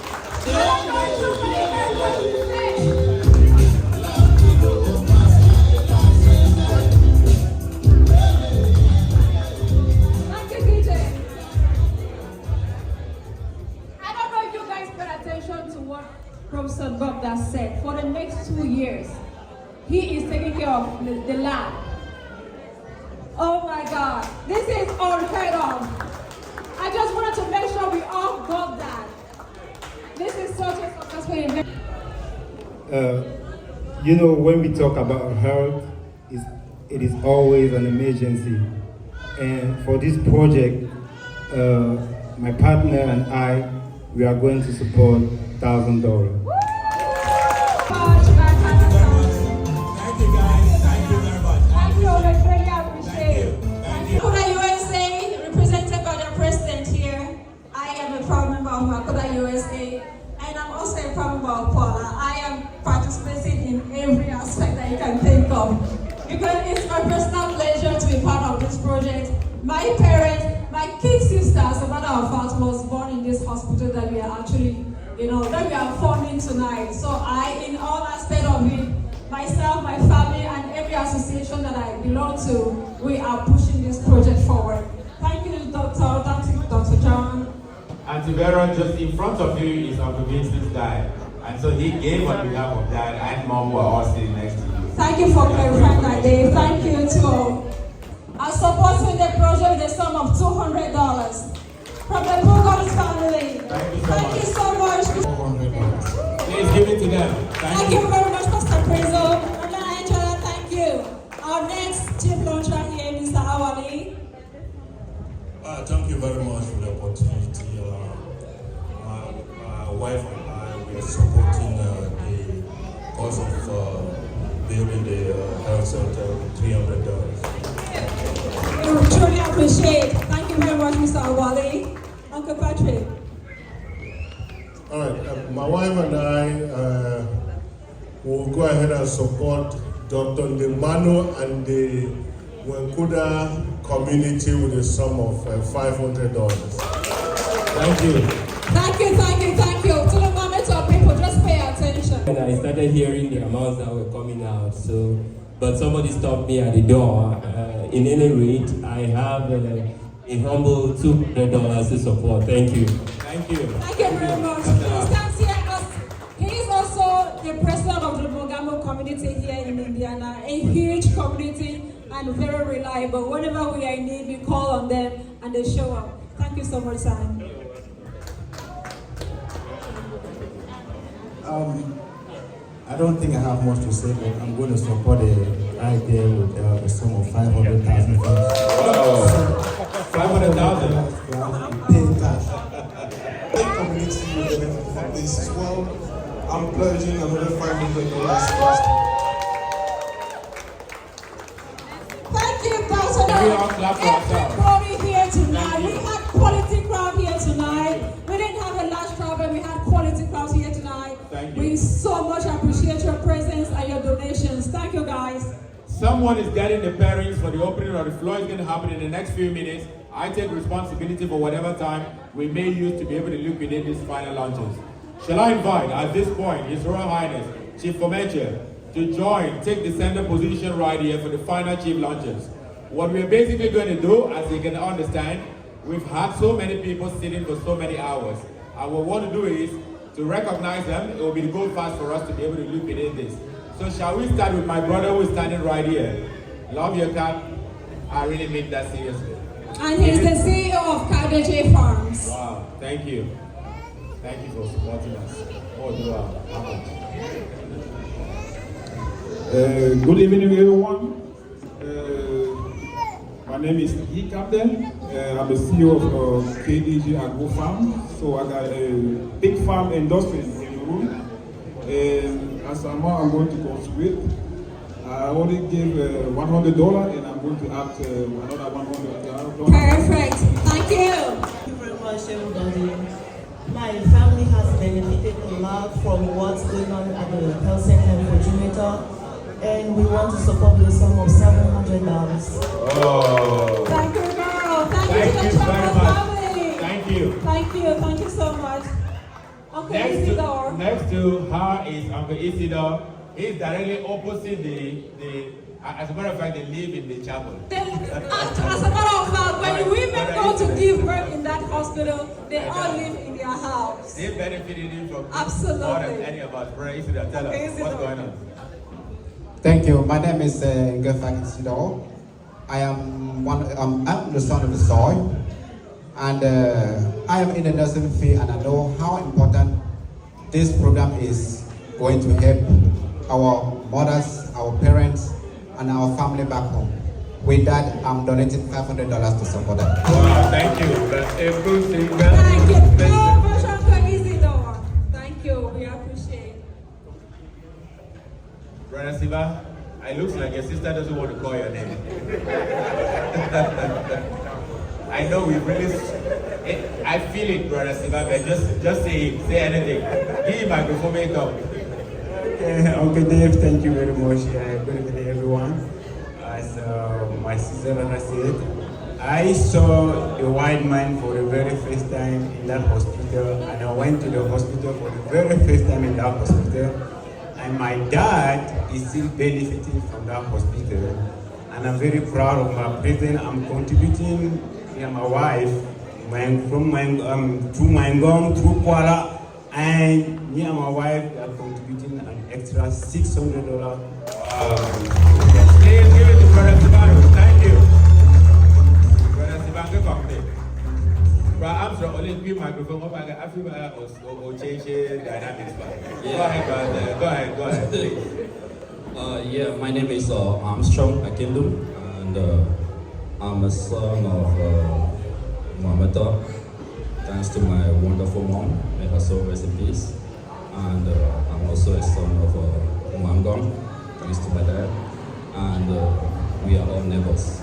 Thank you, DJ. I don't know if you guys paid attention to what Professor Bogda said. For the next 2 years, he is taking care of the lab. Oh my God, this is unheard of. I just wanted to make sure we all got that. This is such a successful event. You know, when we talk about health, it is always an emergency. And for this project, my partner and I, we are going to support $1,000. Thank you guys. Thank you very much. Thank you, we really appreciate it. NWACUDO USA, represented by the president here. I am a proud member of NWACUDO USA, and I'm also a proud member of Paula. I am participating in every aspect that you up. Because it's my personal pleasure to be part of this project. My parents, my kid sister, as a matter of fact, was born in this hospital that we are actually, that we are forming tonight. So I, in all aspects of it, myself, my family, and every association that I belong to, we are pushing this project forward. Thank you, Dr. John. Auntie Vera, just in front of you is Uncle Vincent's dad. And so he gave on behalf of dad and mom who are all sitting next to you. Thank you for clarifying that, Dave. Thank you to our supporting the project with a sum of $200 from the Pugos family. Thank you so much. Please give it to them. Thank you very much, Pastor Prezo. Angela, thank you. Our next chief launcher here, Mr. Awali. Thank you very much for the opportunity. My wife and I, we are supporting the cause of building the health center with $300. We truly appreciate. Thank you very much, Mr. Awali. Uncle Patrick. All right, my wife and I will go ahead and support Dr. Ndemano and the NWACUDO community with a sum of $500. Thank you. Thank you, thank you, thank you. To the moment of people, just pay attention. And I started hearing the amounts that were coming out, but somebody stopped me at the door. In any rate, I have a humble $200 to support. Thank you. Thank you. Thank you very much. He stands here as, he is also the president of the Mogamo community here in Indiana, a huge community and very reliable. Whenever we are in need, we call on them and they show up. Thank you so much, Sam. I don't think I have much to say, but I'm going to support it right there with a sum of $500,000. Wow. $500,000? Pay cash. The community will benefit from this as well. I'm pledging another $500. Thank you, Dr. Every crowd here tonight. We had quality crowd here tonight. We didn't have a large crowd, but we had quality crowd here tonight. Thank you. We so much appreciate your presence and your donations. Thank you, guys. Someone is getting the pairings for the opening of the floor. Is going to happen in the next few minutes. I take responsibility for whatever time we may use to be able to liquidate these final launches. Shall I invite, at this point, His Royal Highness, Chief Fomeche, to join, take the center position right here for the final chief launches. What we're basically going to do, as you can understand, we've had so many people sitting for so many hours. And what we want to do is to recognize them. It will be the goal fast for us to be able to liquidate this. So shall we start with my brother who is standing right here? Love your cap. I really mean that seriously. And he's the CEO of Cardiac Farms. Wow, thank you. Thank you for supporting us. How much? Good evening, everyone. My name is E. Captain. I'm the CEO of KDG Agro Farm. So I got a big farm industry in the room. And as I'm going to contribute. I already gave $100 and I'm going to add another $100. Perfect. Thank you. Thank you very much, everybody. My family has benefited a lot from what's going on at the health center in Virginia. And we want to support the sum of $700. Oh. Thank you, girl. Thank you to the very Chapel much. family. Thank you. Thank you. Thank you so much. Okay, Isidore. Next to her is Uncle Isidore. He's directly opposite as a matter of fact, they live in the chapel. As a matter of fact, when the women go to give birth in that hospital, they all live in their house. They benefited from Absolutely. more than any of us. Brother Isidore, tell us what's going on. Thank you. My name is Ngefak Isidore. I'm the son of the soil, and I am in the nursing field, and I know how important this program is going to help our mothers, our parents, and our family back home. With that, I'm donating $500 to support that. Wow, thank you. That's a good thing. Thank you. No version for Isidore. Thank you. We appreciate it. Brother Siva, it looks like your sister doesn't want to call your name. I know we really, I feel it, Brother Siva, but just say anything. Give him microphone, make up. Uncle Dave, thank you very much. Good evening, everyone. everyone. As my sister Rana said, I saw a white man for the very first time in that hospital, and I went to the hospital for the very first time in that hospital. And my dad is still benefiting from that hospital. And I'm very proud of my present. I'm contributing via my wife, through Mangong, through Kuala, and me and my wife are contributing an extra $600. Please give it to Brother Sibango. Thank you. Brother Sibango, come there. Brother Armstrong, only give microphone up. I feel or change dynamics. Yeah. Go ahead, please. Yeah, my name is Armstrong Akindum, and I'm a son of Muhammad. Thanks to my wonderful mom, may her soul rest in peace. And I'm also a son of Mangong, thanks to my dad. And we are all neighbors.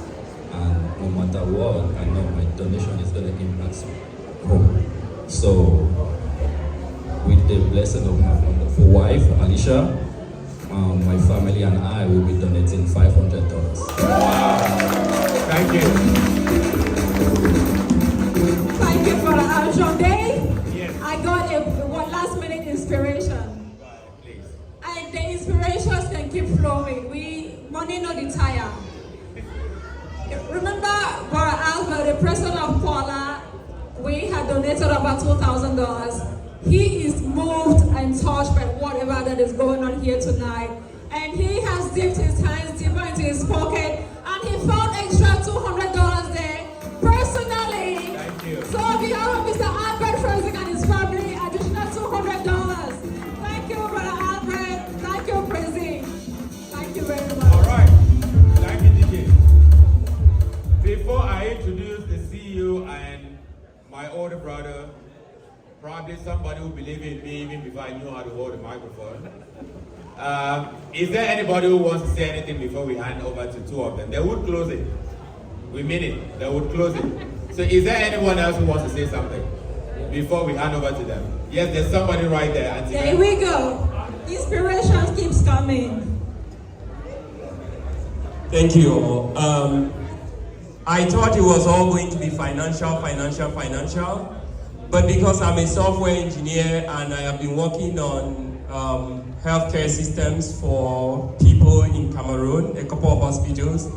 And no matter what, I know my donation is going to impact home. So, with the blessing of my wonderful wife, Alicia, my family and I will be donating $500. Thank you. Thank you for the Armstrong Day. Yes. I got a last minute inspiration. Please. And the inspirations can keep flowing. Money not retire. Remember, Brother Albert, the president of Kuala, we had donated about $2,000. He is moved and touched by whatever that is going on here tonight. And he has dipped his hands deeper into his pocket and he found extra $200 there personally. Thank you. So on behalf of Mr. Albert Frederick and his family, additional $200. Thank you, Brother Albert. Thank you, Prezi. Thank you very much. All right. Thank you, DJ. Before I introduce the CEO and my older brother, probably somebody who believed in me even before I knew how to hold a microphone. Is there anybody who wants to say anything before we hand over to two of them? They would close it. We mean it. They would close it. So is there anyone else who wants to say something before we hand over to them? Yes, there's somebody right there. Auntie. There we go. Inspiration keeps coming. Thank you all. I thought it was all going to be financial. But because I'm a software engineer and I have been working on healthcare systems for people in Cameroon, a couple of hospitals,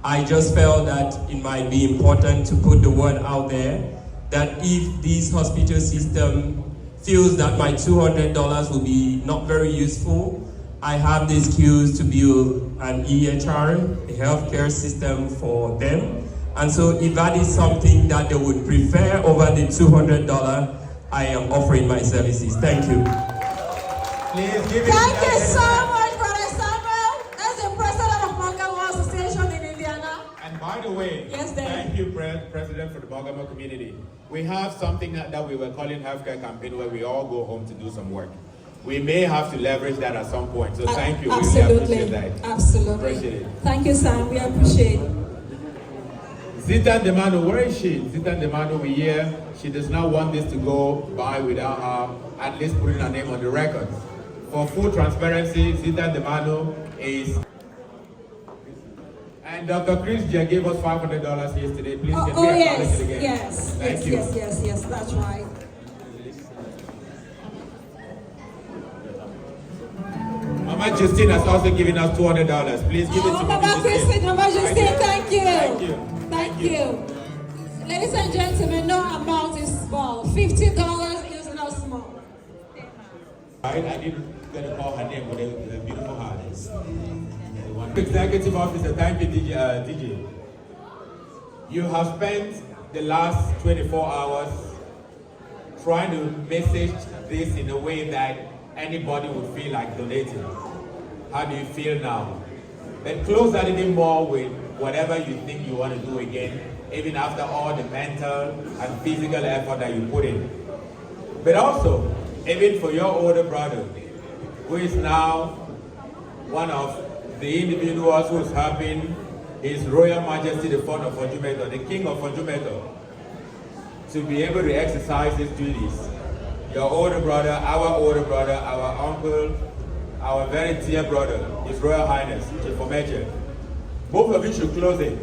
I just felt that it might be important to put the word out there that if this hospital system feels that my $200 will be not very useful, I have the skills to build an EHR, a healthcare system for them. And so if that is something that they would prefer over the $200, I am offering my services. Thank you. Please give it. Thank you so much, Brother Samuel. That's the president of Bangamo Association in Indiana. And by the way, yes, thank you, President, for the Bangamo community. We have something that we were calling healthcare campaign where we all go home to do some work. We may have to leverage that at some point. So thank you. Absolutely. We really appreciate that. Absolutely. Appreciate it. Thank you, Sam. We appreciate it. Zita Demano, where is she? Zita Demano, we're here. She does not want this to go by without her at least putting her name on the record. For full transparency, Zita Demano is... And Dr. Chris J gave us $500 yesterday. Please get me yes, it again. Yes, Thank you. yes, that's right. Mama Justine has also given us $200. Please give it to Mama Christine, Mama Justine, thank you. Thank you. Thank you. Ladies and gentlemen, no amount is small. $50 is not small. I didn't get to call her name with a beautiful heart. Executive Officer, thank you, DJ. You have spent the last 24 hours trying to message this in a way that anybody would feel like donating. How do you feel now? Then close that even more with whatever you think you want to do again, even after all the mental and physical effort that you put in. But also, even for your older brother, who is now one of the individuals who is helping His Royal Majesty the 4th of Ojumeto, the King of Ojumeto, to be able to exercise his duties. Your older brother, our uncle, our very dear brother, His Royal Highness, Chief Omeche. Both of you should close it.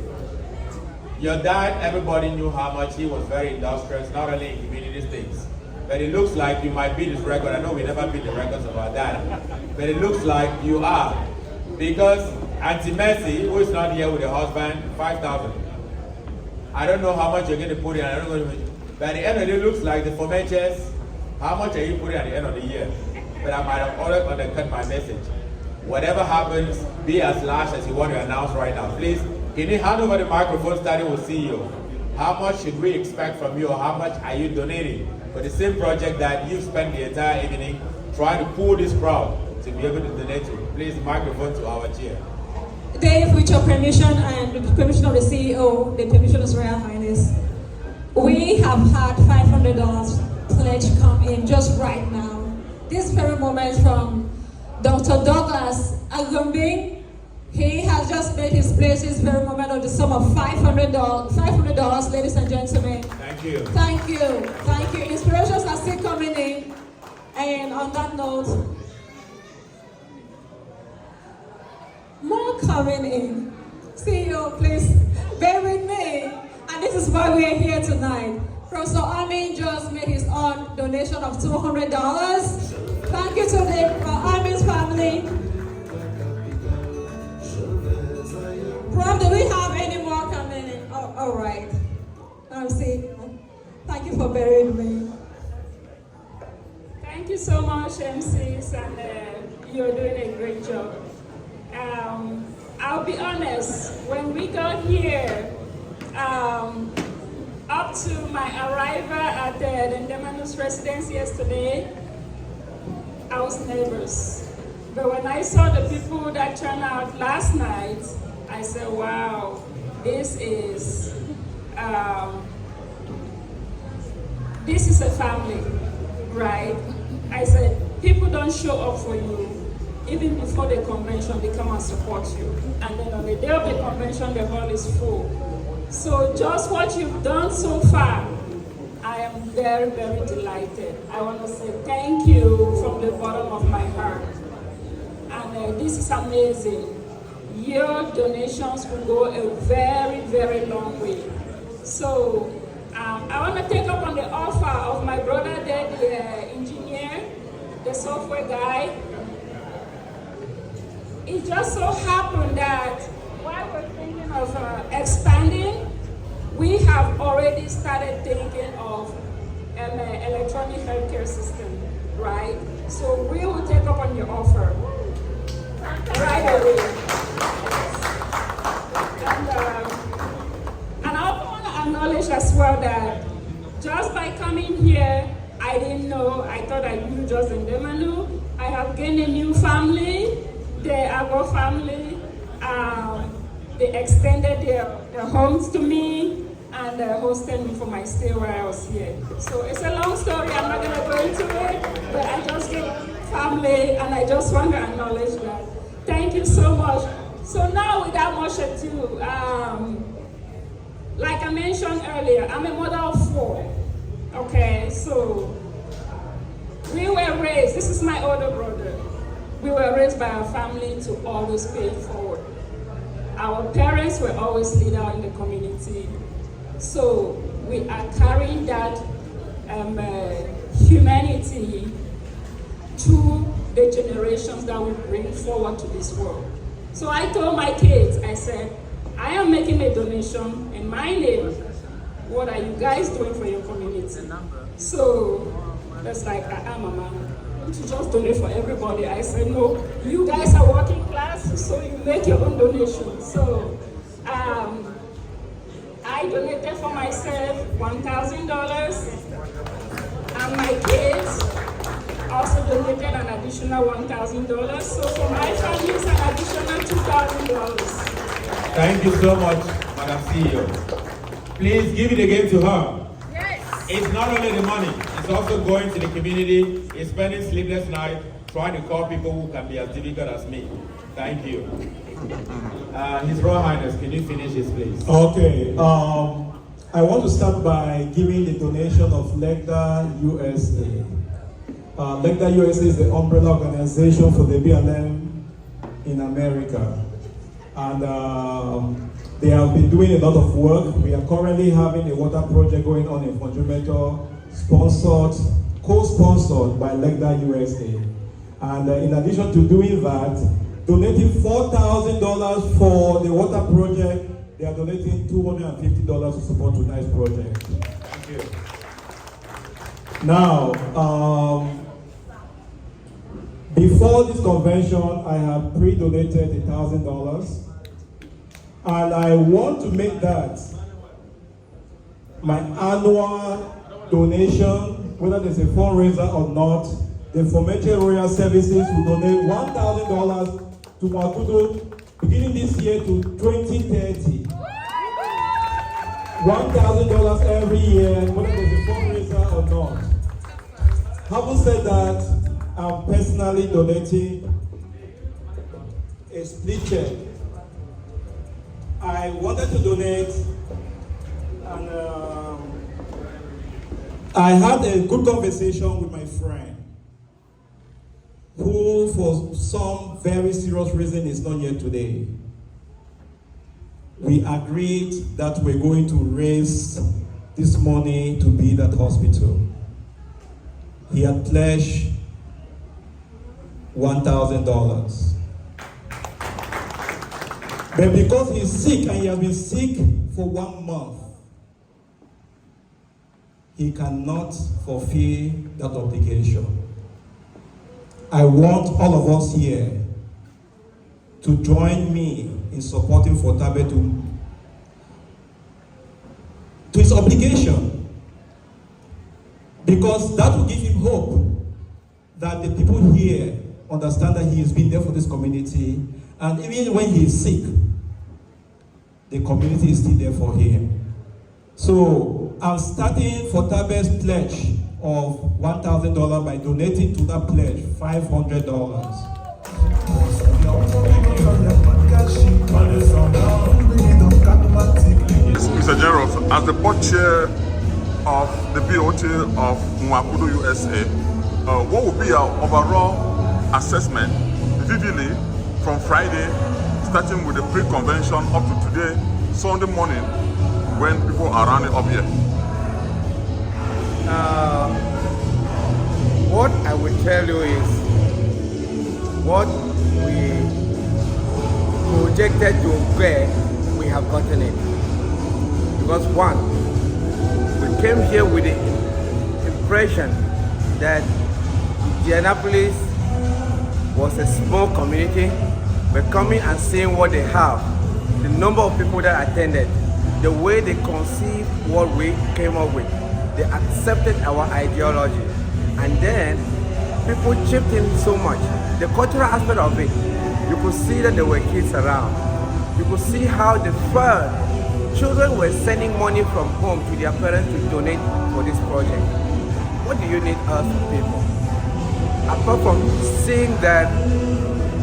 Your dad, everybody knew how much he was very industrious, not only in community things. But it looks like you might beat his record. I know we never beat the records of our dad. But it looks like you are. Because Auntie Mercy, who is not here with her husband, 5,000. I don't know how much you're going to put in. I don't know. But at the end of the day, it looks like the Fomeches, how much are you putting at the end of the year? But I might have already undercut my message. Whatever happens, be as large as you want to announce right now. Please, can you hand over the microphone starting with CEO? How much should we expect from you, or how much are you donating for the same project that you've spent the entire evening trying to pull this crowd to be able to donate to? Please, microphone to our chair. Dave, with your permission and with the permission of the CEO, the permission of His Royal Highness, we have had $500 pledge come in just right now. This very moment from Dr. Douglas Agumbing. He has just made his pledge this very moment of the sum of $500, ladies and gentlemen. Thank you. Thank you. Thank you. Inspirations are still coming in. And on that note, more coming in. CEO, please bear with me. And this is why we are here tonight. Professor Amin just made his own donation of $200. Thank you to the Amin's family. Prof, do we have any more coming in? Oh, all right. See. Thank you for bearing me. Thank you so much, MCs, and you're doing a great job. I'll be honest, when we got here, up to my arrival at the Ndemanu's residence yesterday, I was nervous. But when I saw the people that turned out last night, I said, wow, this is a family, right? I said, people don't show up for you. Even before the convention, they come and support you. And then on the day of the convention, the hall is full. So just what you've done so far, I am very, very delighted. I want to say thank you from the bottom of my heart. And this is amazing. Your donations will go a very, very long way. So I want to take up on the offer of my brother there, the engineer, the software guy. It just so happened that while we're thinking of expanding, we have already started thinking of an electronic healthcare system, right? So we will take up on your offer right away. And I also want to acknowledge as well that just by coming here, I didn't know, I thought I knew just Ndemanu. I have gained a new family, the Agbo family. They extended their homes to me and hosted me for my stay where I was here. So it's a long story, I'm not going to go into it, but I just get family and I just want to acknowledge that. Thank you so much. So now without much ado, like I mentioned earlier, I'm a mother of 4. Okay, so we were raised, this is my older brother, we were raised by our family to always pay it forward. Our parents were always leaders in the community. So we are carrying that humanity to the generations that we bring forward to this world. So I told my kids, I said, I am making a donation in my name. What are you guys doing for your community? So that's like, Mama, don't you just donate for everybody? I said, no, you guys are working class, so you make your own donation. So I donated for myself $1,000, and my kids also donated an additional $1,000. So for my family, it's an additional $2,000. Thank you so much, Madam CEO. Please give it again to her. Yes. It's not only the money, it's also going to the community, it's spending sleepless nights, trying to call people who can be as difficult as me. Thank you. His Royal Highness, can you finish this, please? Okay. I want to start by giving the donation of NWACUDO USA. NWACUDO USA is the umbrella organization for the BLM in America. And they have been doing a lot of work. We are currently having a water project going on in Fonjumeto, co-sponsored by NWACUDO USA. And in addition to doing that, donating $4,000 for the water project, they are donating $250 to support tonight's project. Thank you. Now, before this convention, I have pre-donated $1,000. And I want to make that my annual donation, whether there's a fundraiser or not. The Fomeche Royal Services will donate $1,000 to NWACUDO beginning this year to 2030. $1,000 every year, whether there's a fundraiser or not. Having said that, I'm personally donating a split check. I wanted to donate, and I had a good conversation with my friend, who for some very serious reason is not here today. We agreed that we're going to raise this money to build that hospital. He had pledged $1,000. But because he's sick and he has been sick for 1 month, he cannot fulfill that obligation. I want all of us here to join me in supporting Fotabe to his obligation, because that will give him hope that the people here understand that he has been there for this community, and even when he is sick, the community is still there for him. So I'm starting Fotabe's pledge of $1,000 by donating to that pledge $500. Mr. General, as the board chair of the BOT of NWACUDO USA, what will be our overall assessment vividly from Friday, starting with the pre-convention up to today, Sunday morning, when people are running up here? What I will tell you is what we projected to get, we have gotten it. Because one, we came here with the impression that Indianapolis was a small community, but coming and seeing what they have, the number of people that attended, the way they conceived what we came up with, they accepted our ideology. And then people chipped in so much. The cultural aspect of it, you could see that there were kids around. You could see how the first children were sending money from home to their parents to donate for this project. What do you need us people? Apart from seeing that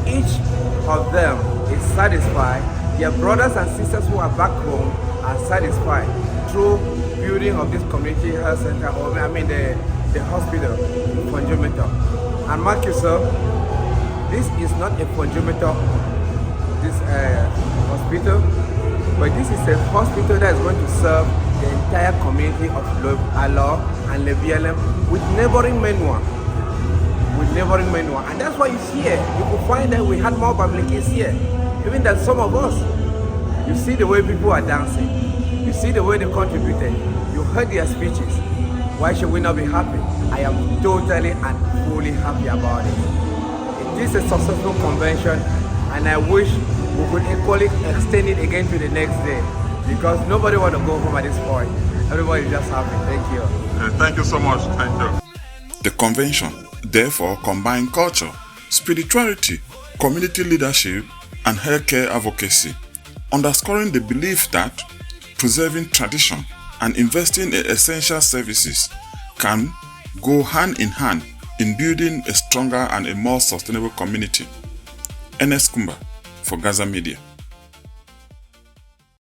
each of them is satisfied, their brothers and sisters who are back home are satisfied through building of this community health center, or the hospital in Fonjumeto. And mark yourself, this is not a Fonjumeto hospital, but this is a hospital that is going to serve the entire community of Alo and Lebielem with neighboring Menua. And that's why you see here, you will find that we had more publicans here, even than some of us. You see the way people are dancing. You see the way they contributed. You heard their speeches. Why should we not be happy? I am totally and fully happy about it. It is a successful convention, and I wish we could equally extend it again to the next day, because nobody wants to go home at this point. Everybody is just happy. Thank you. Thank you so much. Thank you. The convention therefore combined culture, spirituality, community leadership, and healthcare advocacy, underscoring the belief that preserving tradition and investing in essential services can go hand in hand in building a stronger and a more sustainable community. Ernest Kumba for Gaza Media.